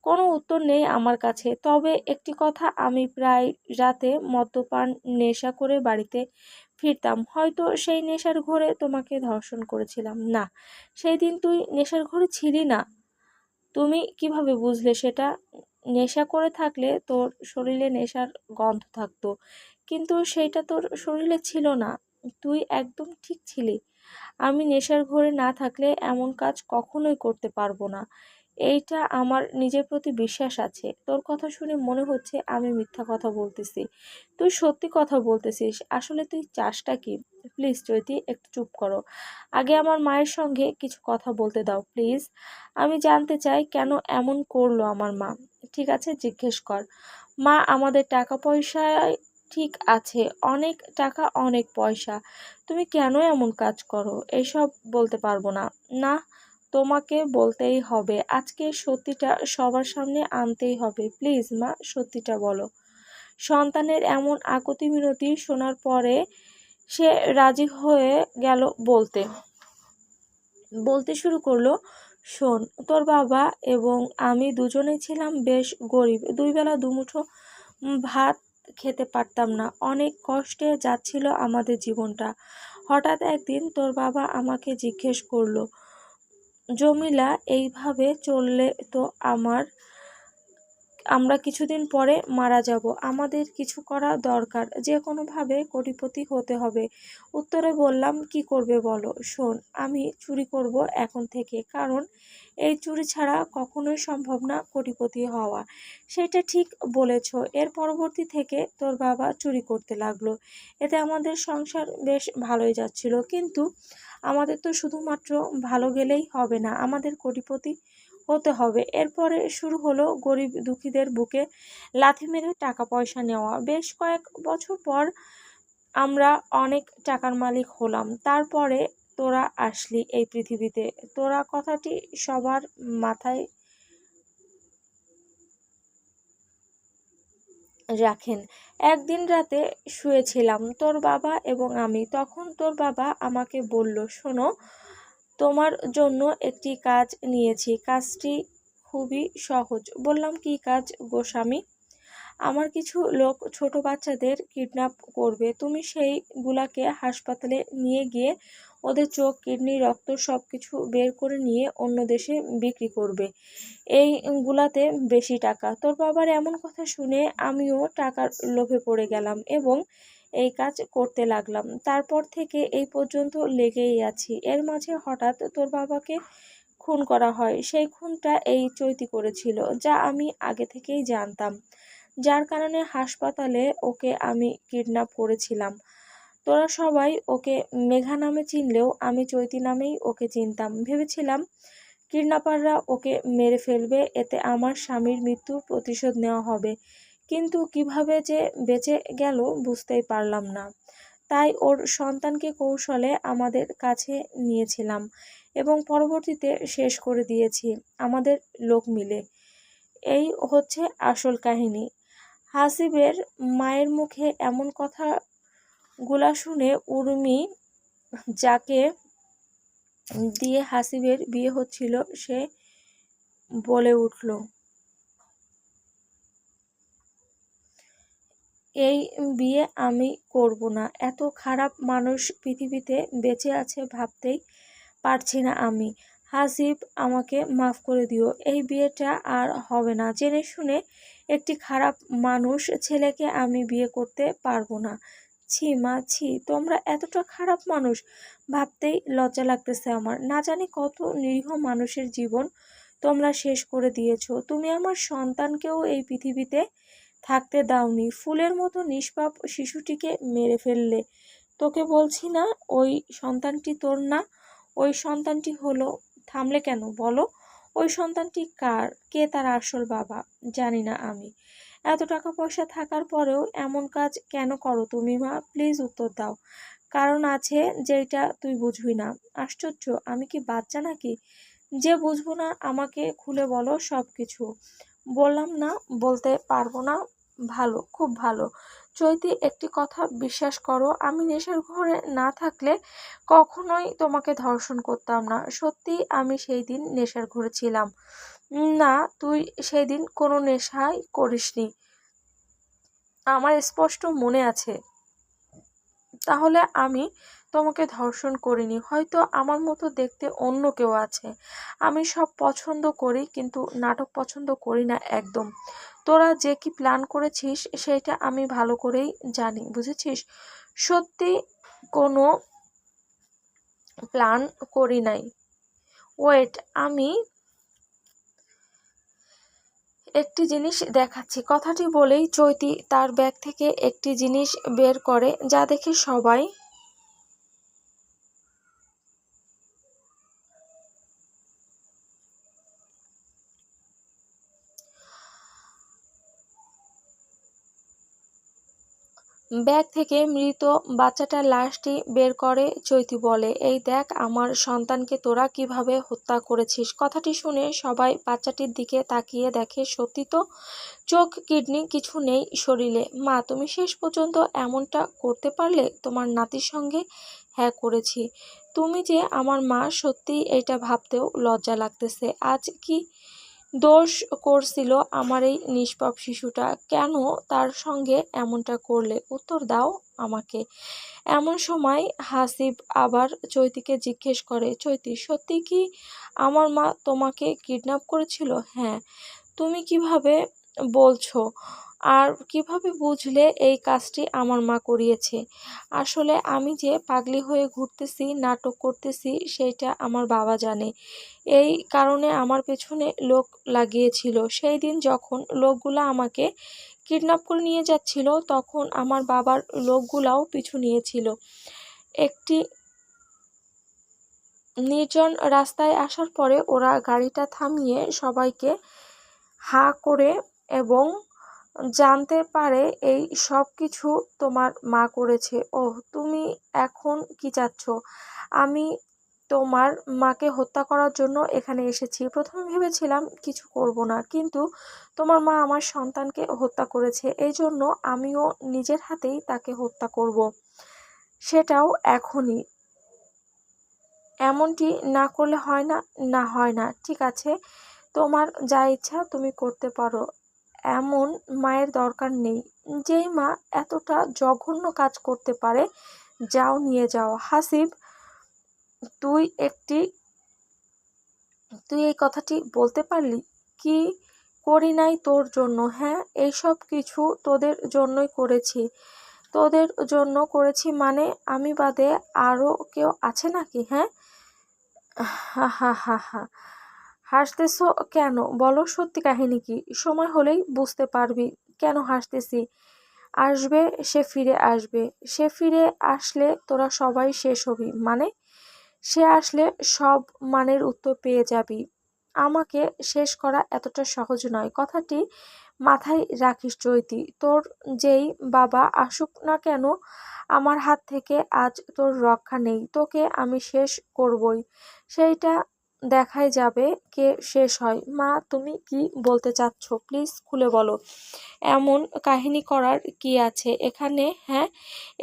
কোনো উত্তর নেই আমার কাছে। তবে একটি কথা, আমি প্রায় রাতে মদ্যপান নেশা করে বাড়িতে ফিরতাম। হয়তো সেই নেশার ঘোরে তোমাকে ধর্ষণ করেছিলাম। না, সেই দিন তুই নেশার ঘোরে ছিলি না। তুমি কিভাবে বুঝলে সেটা? নেশা করে থাকলে তোর শরীরে নেশার গন্ধ থাকতো, কিন্তু সেইটা তোর শরীরে ছিল না। তুই একদম ঠিক ছিলি। আমি নেশার ঘোরে না থাকলে এমন কাজ কখনোই করতে পারবো না। এইটা আমার নিজের প্রতি বিশ্বাস আছে। তোর কথা শুনে মনে হচ্ছে আমি মিথ্যা কথা বলতেছি, তুই সত্যি কথা বলতেছিস। আসলে তুই চাসটা কি? প্লিজ চৈতি, একটু চুপ করো। আগে আমার মায়ের সঙ্গে কিছু কথা বলতে দাও প্লিজ। আমি জানতে চাই কেন এমন করলো আমার মা। ঠিক আছে, জিজ্ঞেস কর। মা, আমাদের টাকা পয়সায় ঠিক আছে, অনেক টাকা অনেক পয়সা, তুমি কেন এমন কাজ করো এইসব বলতে পারবো না। না, তোমাকে বলতেই হবে, আজকে সত্যিটা সবার সামনে আনতেই হবে। প্লিজ মা, সত্যিটা বলো। সন্তানের এমন আকুতি মিনতি শোনার পরে সে রাজি হয়ে গেল। বলতে বলতে শুরু করলো, শোন, তোর বাবা এবং আমি দুজনেই ছিলাম বেশ গরিব, দুই বেলা দুমুঠো ভাত খেতে পারতাম না, অনেক কষ্টে যাচ্ছিল আমাদের জীবনটা। হঠাৎ একদিন তোর বাবা আমাকে জিজ্ঞেস করলো, জমিলা, এইভাবে চললে তো আমরা কিছুদিন পরে মারা যাব, আমাদের কিছু করা দরকার, যে কোনোভাবে কোটিপতি হতে হবে। উত্তরে বললাম, কি করবে বলো? শোন, আমি চুরি করব এখন থেকে, কারণ এই চুরি ছাড়া কখনোই সম্ভব না কোটিপতি হওয়া। সেটা ঠিক বলেছ। এর পরবর্তী থেকে তোর বাবা চুরি করতে লাগলো। এতে আমাদের সংসার বেশ ভালোই যাচ্ছিল, কিন্তু আমাদের তো শুধুমাত্র ভালো গেলেই হবে না, আমাদের কোটিপতি হতে হবে। এরপরে শুরু হলো গরিব দুঃখীদের বুকে লাথি মেরে টাকা পয়সা নেওয়া। বেশ কয়েক বছর পর আমরা অনেক টাকার মালিক হলাম। তারপরে তোরা আসলি এই পৃথিবীতে। তোরা কথাটি সবার মাথায় রাখেন। একদিন রাতে শুয়েছিলাম তোর বাবা এবং আমি, তখন তোর বাবা আমাকে বলল, শোনো, তোমার জন্য একটি কাজ নিয়েছি, কাজটি খুবই সহজ। বললাম, কি কাজ গো স্বামী? আমার কিছু লোক ছোট বাচ্চাদের কিডন্যাপ করবে, তুমি সেইগুলাকে হাসপাতালে নিয়ে গিয়ে ওদের চোখ, কিডনি, রক্ত সব কিছু বের করে নিয়ে অন্য দেশে বিক্রি করবে, এইগুলাতে বেশি টাকা। তোর বাবার এমন কথা শুনে আমিও টাকার লোভে পড়ে গেলাম এবং এই কাজ করতে লাগলাম। তারপর থেকে এই পর্যন্ত লেগেই আছি। এর মাঝে হঠাৎ তোর বাবাকে খুন করা হয়। সেই খুনটা এই চৈতি করেছিল, যা আমি আগে থেকেই জানতাম, যার কারণে হাসপাতালে ওকে আমি কিডন্যাপ করেছিলাম। তোরা সবাই ওকে মেঘা নামে চিনলেও আমি চৈতি নামেই ওকে চিনতাম। ভেবেছিলাম কিডন্যাপাররা ওকে মেরে ফেলবে, এতে আমার স্বামীর মৃত্যুর প্রতিশোধ নেওয়া হবে। কিন্তু কিভাবে যে বেঁচে গেল বুঝতেই পারলাম না। তাই ওর সন্তানকে কৌশলে আমাদের কাছে নিয়েছিলাম এবং পরবর্তীতে শেষ করে দিয়েছি আমাদের লোক মিলে। এই হচ্ছে আসল কাহিনী। হাসিবের মায়ের মুখে এমন কথাগুলা শুনে উর্মি, যাকে দিয়ে হাসিবের বিয়ে হচ্ছিল, সে বলে উঠল, এই বিয়ে আমি করব না। এত খারাপ মানুষ পৃথিবীতে বেঁচে আছে ভাবতেই পারছি না আমি। হাসিব, আমাকে মাফ করে দিও, এই বিয়েটা আর হবে না। জেনে শুনে একটি খারাপ মানুষ ছেলেকে আমি বিয়ে করতে পারবো না। ছি মা, ছি, তোমরা এতটা খারাপ মানুষ, ভাবতেই লজ্জা লাগতেছে আমার। না জানি কত নিরীহ মানুষের জীবন তোমরা শেষ করে দিয়েছো। তুমি আমার সন্তানকেও এই পৃথিবীতে থাকতে দাওনি, ফুলের মতো নিষ্পাপ শিশুটিকে মেরে ফেললে। তোকে বলছি না ওই সন্তানটি তোর না, ওই সন্তানটি হলো। থামলে কেন বলো? ওই সন্তানটি কার? কে তার আসল বাবা? জানি না আমি। এত টাকা পয়সা থাকার পরেও এমন কাজ কেন করো তুমি মা? প্লিজ উত্তর দাও। কারণ আছে, যেটা তুই বুঝবি না। আশ্চর্য, আমি কি বাচ্চা নাকি যে বুঝবো না? আমাকে খুলে বলো সব কিছু। বললাম না, বলতে পারবো না। ভালো, খুব ভালো। চৈতি, একটি কথা বিশ্বাস করো, আমি নেশার ঘরে না থাকলে কখনোই তোমাকে ধর্ষণ করতাম না। সত্যি, আমি সেই দিন নেশার ঘরে ছিলাম। না, তুই সেই দিন কোনো নেশাই করিসনি, আমার স্পষ্ট মনে আছে। তাহলে আমি তোমাকে ধর্ষণ করিনি। হয়তো আমার মতো দেখতে অন্য কেউ আছে। আমি সব পছন্দ করি, কিন্তু নাটক পছন্দ করি না একদম। তোরা যে কি প্ল্যান করেছিস সেটা আমি ভালো করেই জানি, বুঝেছিস? সত্যি কোনো প্ল্যান করি নাই। ওয়েট, আমি একটি জিনিস দেখাচ্ছি। কথাটি বলেই চৈতি তার ব্যাগ থেকে একটি জিনিস বের করে, যা দেখে সবাই ব্যাগ থেকে মৃত বাচ্চাটার লাশটি বের করে। চৈতি বলে, এই দেখ আমার সন্তানকে তোরা কিভাবে হত্যা করেছিস। কথাটি শুনে সবাই বাচ্চাটির দিকে তাকিয়ে দেখে সত্যি তো চোখ কিডনি কিছু নেই শরীরে। মা, তুমি শেষ পর্যন্ত এমনটা করতে পারলে তোমার নাতির সঙ্গে? হ্যাঁ করেছি। তুমি যে আমার মা, সত্যিই এটা ভাবতেও লজ্জা লাগতেছে। আজ কি দোষ করছিল আমার এই নিষ্পাপ শিশুটা? কেন তার সঙ্গে এমনটা করলে? উত্তর দাও আমাকে। এমন সময় হাসিব আবার চৈতিকে জিজ্ঞেস করে, চৈতি, সত্যি কি আমার মা তোমাকে কিডন্যাপ করেছিল? হ্যাঁ। তুমি কিভাবে বলছো? আর কিভাবে বুঝলে এই কাজটি আমার মা করিয়েছে? আসলে আমি যে পাগলি হয়ে ঘুরতেছি, নাটক করতেছি, সেইটা আমার বাবা জানে। এই কারণে আমার পেছনে লোক লাগিয়েছিল। সেই দিন যখন লোকগুলা আমাকে কিডন্যাপ করে নিয়ে যাচ্ছিল, তখন আমার বাবার লোকগুলাও পিছু নিয়েছিল। একটি নির্জন রাস্তায় আসার পরে ওরা গাড়িটা থামিয়ে সবাইকে হাঁ করে এবং জানতে পারে এই সব কিছু তোমার মা করেছে। ওহ, তুমি এখন কি চাচ্ছ? আমি তোমার মাকে হত্যা করার জন্য এখানে এসেছি। প্রথমে ভেবেছিলাম কিছু করব না, কিন্তু তোমার মা আমার সন্তানকে হত্যা করেছে, এই জন্য আমিও নিজের হাতেই তাকে হত্যা করব, সেটাও এখনই। এমনটি না করলে হয় না? না, হয় না। ঠিক আছে, তোমার যা ইচ্ছা তুমি করতে পারো। এমন মায়ের দরকার নেই। যেই মা এতটা জঘন্য কাজ করতে পারে, যাও নিয়ে যাও। হাসিব, তুই একটি তুই এই কথাটি বলতে পারলি? কি করি নাই তোর জন্য? হ্যাঁ, এইসব কিছু তোদের জন্যই করেছি। তোদের জন্য করেছি মানে আমি বাদে আরও কেউ আছে নাকি? হ্যাঁ, হা হা হা হা। হাসতেছো কেন? বলো সত্যি কাহিনী কি? সময় হলেই বুঝতে পারবি কেন হাসতেছি। আসবে, সে ফিরে আসবে। সে ফিরে আসলে তোরা সবাই শেষ হবি। মানে? সে আসলে সব মানের উত্তর পেয়ে যাবি। আমাকে শেষ করা এতটা সহজ নয়। কথাটি মাথায় রাখিস চৈতি। তোর যেই বাবা আসুক না কেন, আমার হাত থেকে আজ তোর রক্ষা নেই। তোকে আমি শেষ করবই। সেইটা দেখাই যাবে কে শেষ হয়। মা, তুমি কি বলতে চাচ্ছ? প্লিজ খুলে বলো। এমন কাহিনী করার কি আছে এখানে? হ্যাঁ,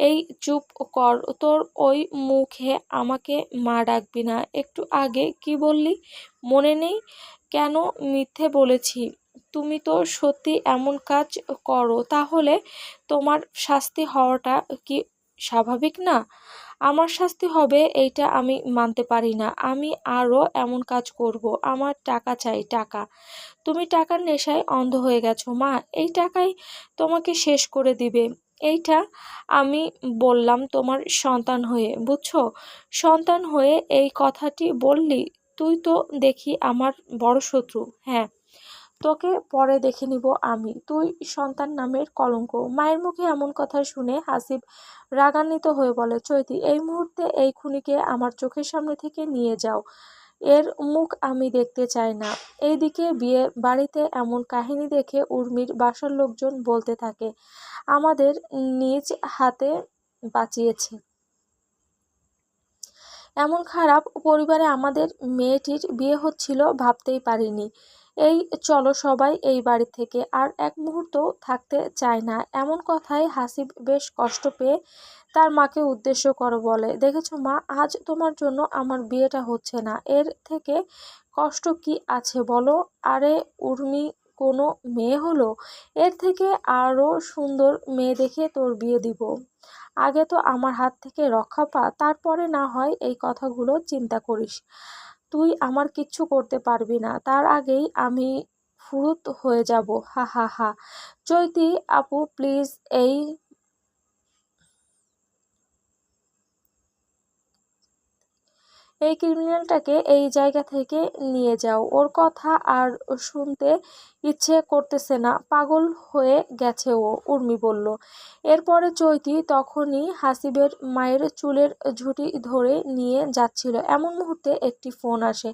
এই চুপ কর। তোর ওই মুখে আমাকে মা ডাকবি না। একটু আগে কি বললি মনে নেই? কেন মিথ্যে বলেছি? তুমি তো সত্যি এমন কাজ করো, তাহলে তোমার শাস্তি হওয়াটা কি স্বাভাবিক না? আমার শাস্তি হবে এইটা আমি মানতে পারি না। আমি আরও এমন কাজ করব। আমার টাকা চাই, টাকা। তুমি টাকার নেশায় অন্ধ হয়ে গেছো মা। এই টাকাই তোমাকে শেষ করে দিবে। এইটা আমি বললাম তোমার সন্তান হয়ে, বুঝছো? সন্তান হয়ে এই কথাটি বললি? তুই তো দেখি আমার বড় শত্রু। হ্যাঁ, তোকে পরে দেখে নিব আমি। তুই সন্তান নামের কলঙ্ক। মায়ের মুখে এমন কথা শুনে হাসিব রাগান্বিত হয়ে বলে, চৈতি, এই মুহূর্তে এই খুনিকে আমার চোখের সামনে থেকে নিয়ে যাও। এর মুখ আমি দেখতে চাই না। এইদিকে বিয়ে বাড়িতে এমন কাহিনী দেখে উর্মির বাসার লোকজন বলতে থাকে, আমাদের নিজ হাতে বাঁচিয়েছে। এমন খারাপ পরিবারে আমাদের মেয়েটির বিয়ে হচ্ছিল ভাবতেই পারিনি। এই চলো সবাই এই বাড়ি থেকে, আর এক মুহূর্ত থাকতে চায় না। এমন কথায় হাসিব বেশ কষ্ট পেয়ে তার মাকে উদ্দেশ্য করে বলে, দেখেছো মা, আজ তোমার জন্য আমার বিয়েটা হচ্ছে না। এর থেকে কষ্ট কি আছে বলো? আরে উর্মি কোনো মেয়ে হলো? এর থেকে আরো সুন্দর মেয়ে দেখে তোর বিয়ে দিব। আগে তো আমার হাত থেকে রক্ষা পা, তারপরে না হয় এই কথাগুলো চিন্তা করিস। তুই আমার কিচ্ছু করতে পারবি না, তার আগেই আমি ফুরুত হয়ে যাব। হা হা হা। চৈতি আপু প্লিজ, এই এই ক্রিমিনালটাকে এই জায়গা থেকে নিয়ে যাও। ওর কথা আর শুনতে ইচ্ছে করতেছে না, পাগল হয়ে গেছে ও, উর্মি বলল। এরপরে চৈতি তখনই হাসিবের মায়ের চুলের ঝুঁটি ধরে নিয়ে যাচ্ছিল, এমন মুহূর্তে একটি ফোন আসে।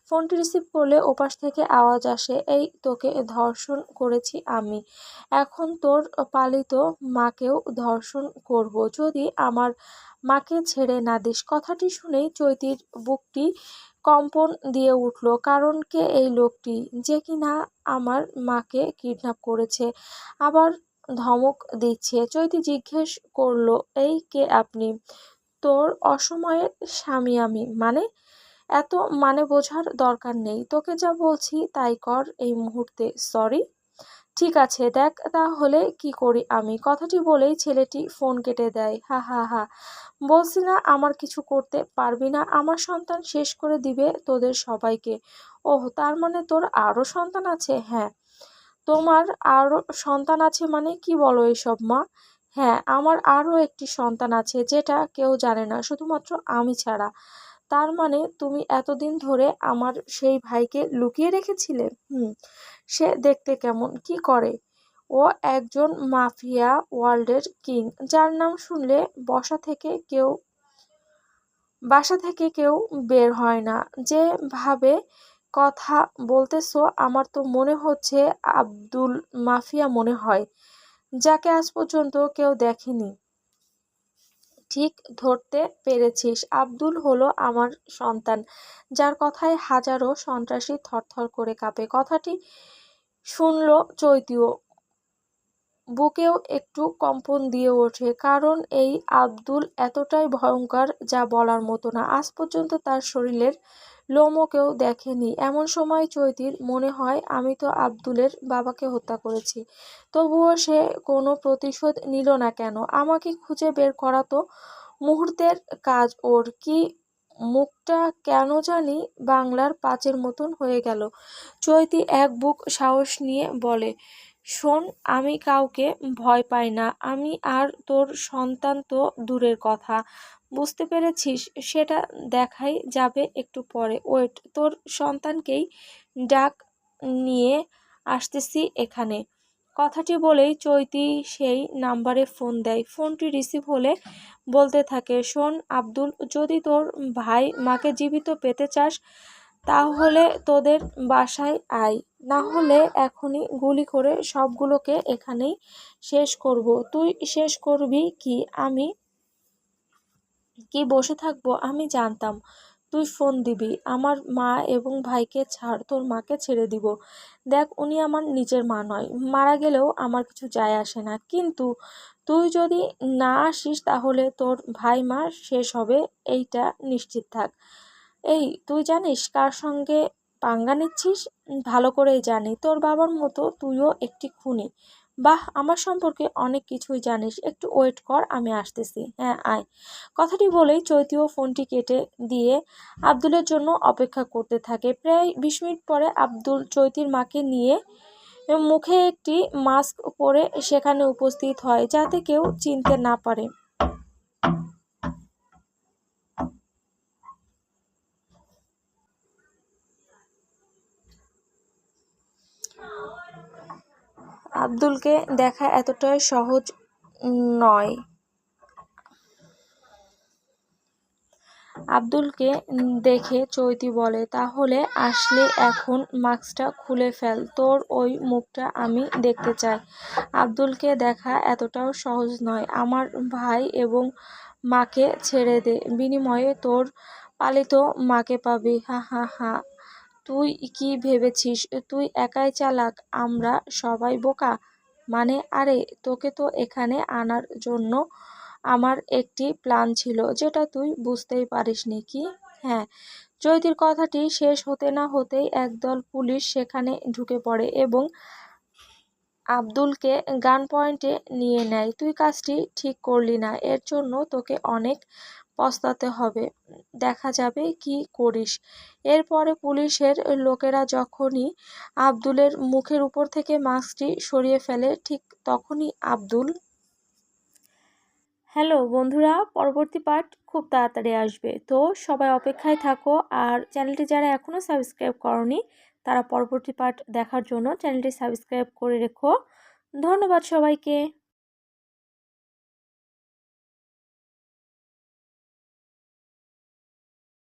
ফোনটি রিসিভ করলে ওপাশ থেকে আওয়াজ আসে, এই তোকে ধর্ষণ করেছি আমি, এখন তোর পালিত মাকেও ধর্ষণ করব যদি আমার মাকে ছেড়ে না দিস। কথাটি শুনেই চৈতির বুকটি কম্পন দিয়ে উঠল। কারণ কে এই লোকটি যে কিনা আমার মাকে কিডন্যাপ করেছে, আবার ধমক দিচ্ছে। চৈতি জিজ্ঞেস করলো, এই কে আপনি? তোর অসময়ের স্বামী আমি। মানে? এত মানে বোঝার দরকার নেই, তোকে যা বলছি তাই কর এই মুহূর্তে। সরি। ঠিক আছে, দেখ তাহলে কি করি আমি। কথাটি বলেই ছেলেটি ফোন কেটে দেয়। হা হা হা, বলছি না আমার কিছু করতে পারবি না, আমার সন্তান শেষ করে দিবে তোদের সবাইকে। ওহ, তার মানে তোর আরো সন্তান আছে? হ্যাঁ। তোমার আরো সন্তান আছে মানে কি বলো এসব মা? হ্যাঁ, আমার আরো একটি সন্তান আছে, যেটা কেউ জানে না, শুধুমাত্র আমি ছাড়া। তার মানে তুমি এতদিন ধরে আমার সেই ভাইকে লুকিয়ে রেখেছিলে? হুম। সে দেখতে কেমন, কি করে? ও একজন মাফিয়া ওয়ার্ল্ডের কিং, যার নাম শুনলে বাসা থেকে কেউ বের হয় না। যে ভাবে কথা বলতেছো, আমার তো মনে হচ্ছে আব্দুল মাফিয়া মনে হয়, যাকে আজ পর্যন্ত কেউ দেখেনি। ঠিক ধরতে পেরেছিস, আব্দুল হলো আমার সন্তান, যার কথায় হাজারো সন্ত্রাসী থরথর করে কাঁপে। কথাটি শুনল চৈতিও, বুকেও একটু কম্পন দিয়ে ওঠে, কারণ এই আব্দুল এতটাই ভয়ঙ্কর যা বলার মতো না। আজ পর্যন্ত তার শরীরের লোমও কেউ দেখেনি। এমন সময় চৈতির মনে হয়, আমি তো আব্দুলের বাবাকে হত্যা করেছি, তবুও সে কোনো প্রতিশোধ নিল না কেন? আমাকে খুঁজে বের করা তো মুহূর্তের কাজ ওর। কি মুখটা কেন জানি বাংলার পাঁচের মতন হয়ে গেল। চৈতি এক বুক সাহস নিয়ে বলে, শোন, আমি কাউকে ভয় পাই না, আমি আর তোর সন্তান তো দূরের কথা, বুঝতে পেরেছিস? সেটা দেখাই যাবে একটু পরে। ওয়েট, তোর সন্তানকেই ডাক, নিয়ে আসতেছি এখানে। কথাটি বলেই চৈতি সেই নাম্বারে ফোন দেয়। ফোনটি রিসিভ হলে বলতে থাকে, শোন আব্দুল, যদি তোর ভাই মাকে জীবিত পেতে চাস তাহলে তোদের বাসায় আয়, না হলে এখনই গুলি করে সবগুলোকে এখানেই শেষ করব। তুই শেষ করবি কি আমি কি বসে থাকবো? আমি জানতাম তুই ফোন দিবি। আমার মা এবং ভাইকে ছাড়, তোর মাকে ছেড়ে দিব। দেখ, উনি আমার নিজের মা নয়, মারা গেলেও আমার কিছু যায় আসে না, কিন্তু তুই যদি না আসিস তাহলে তোর ভাই মা শেষ হবে, এইটা নিশ্চিত থাক। এই, তুই জানিস কার সঙ্গে পাঙ্গা নিচ্ছিস? ভালো করেই জানি, তোর বাবার মতো তুইও একটি খুনি। বাহ, আমার সম্পর্কে অনেক কিছুই জানিস, একটু ওয়েট কর, আমি আসতেছি। হ্যাঁ, আয়। কথাটি বলেই চৈতিও ফোনটি কেটে দিয়ে আব্দুলের জন্য অপেক্ষা করতে থাকে। প্রায় 20 মিনিট পরে আব্দুল চৈতির মাকে নিয়ে মুখে একটি মাস্ক পরে সেখানে উপস্থিত হয়, যাতে কেউ চিনতে না পারে। আব্দুলকে দেখা এতটাই সহজ নয়। আব্দুলকে দেখে চৈতি বলে, তাহলে আসলে এখন মাস্কটা খুলে ফেল, তোর ওই মুখটা আমি দেখতে চাই। আব্দুলকে দেখা এতটাও সহজ নয়। আমার ভাই এবং মাকে ছেড়ে দে, বিনিময়ে তোর পালিত মাকে পাবি। হা হা হা, তুই কি ভেবেছিস তুই একাই চালাক, আমরা সবাই বোকা? মানে, আরে তোকে তো এখানে আনার জন্য আমার একটি প্ল্যান ছিল, যেটা তুই বুঝতেই পারিসনি কি? হ্যাঁ। চৈতির কথাটি শেষ হতে না হতেই একদল পুলিশ সেখানে ঢুকে পড়ে এবং আব্দুলকে গান পয়েন্টে নিয়ে নেয়। তুই কাজটি ঠিক করলি না, এর জন্য তোকে অনেক পস্তাতে হবে, দেখা যাবে কি করিস। এরপরে পুলিশের লোকেরা যখনই আব্দুলের মুখের উপর থেকে মাস্কটি সরিয়ে ফেলে, ঠিক তখনই আব্দুল হ্যালো বন্ধুরা, পরবর্তী পার্ট খুব তাড়াতাড়ি আসবে, তো সবাই অপেক্ষায় থাকো। আর চ্যানেলটি যারা এখনও সাবস্ক্রাইব করনি তারা পরবর্তী পার্ট দেখার জন্য চ্যানেলটি সাবস্ক্রাইব করে রেখো। ধন্যবাদ সবাইকে।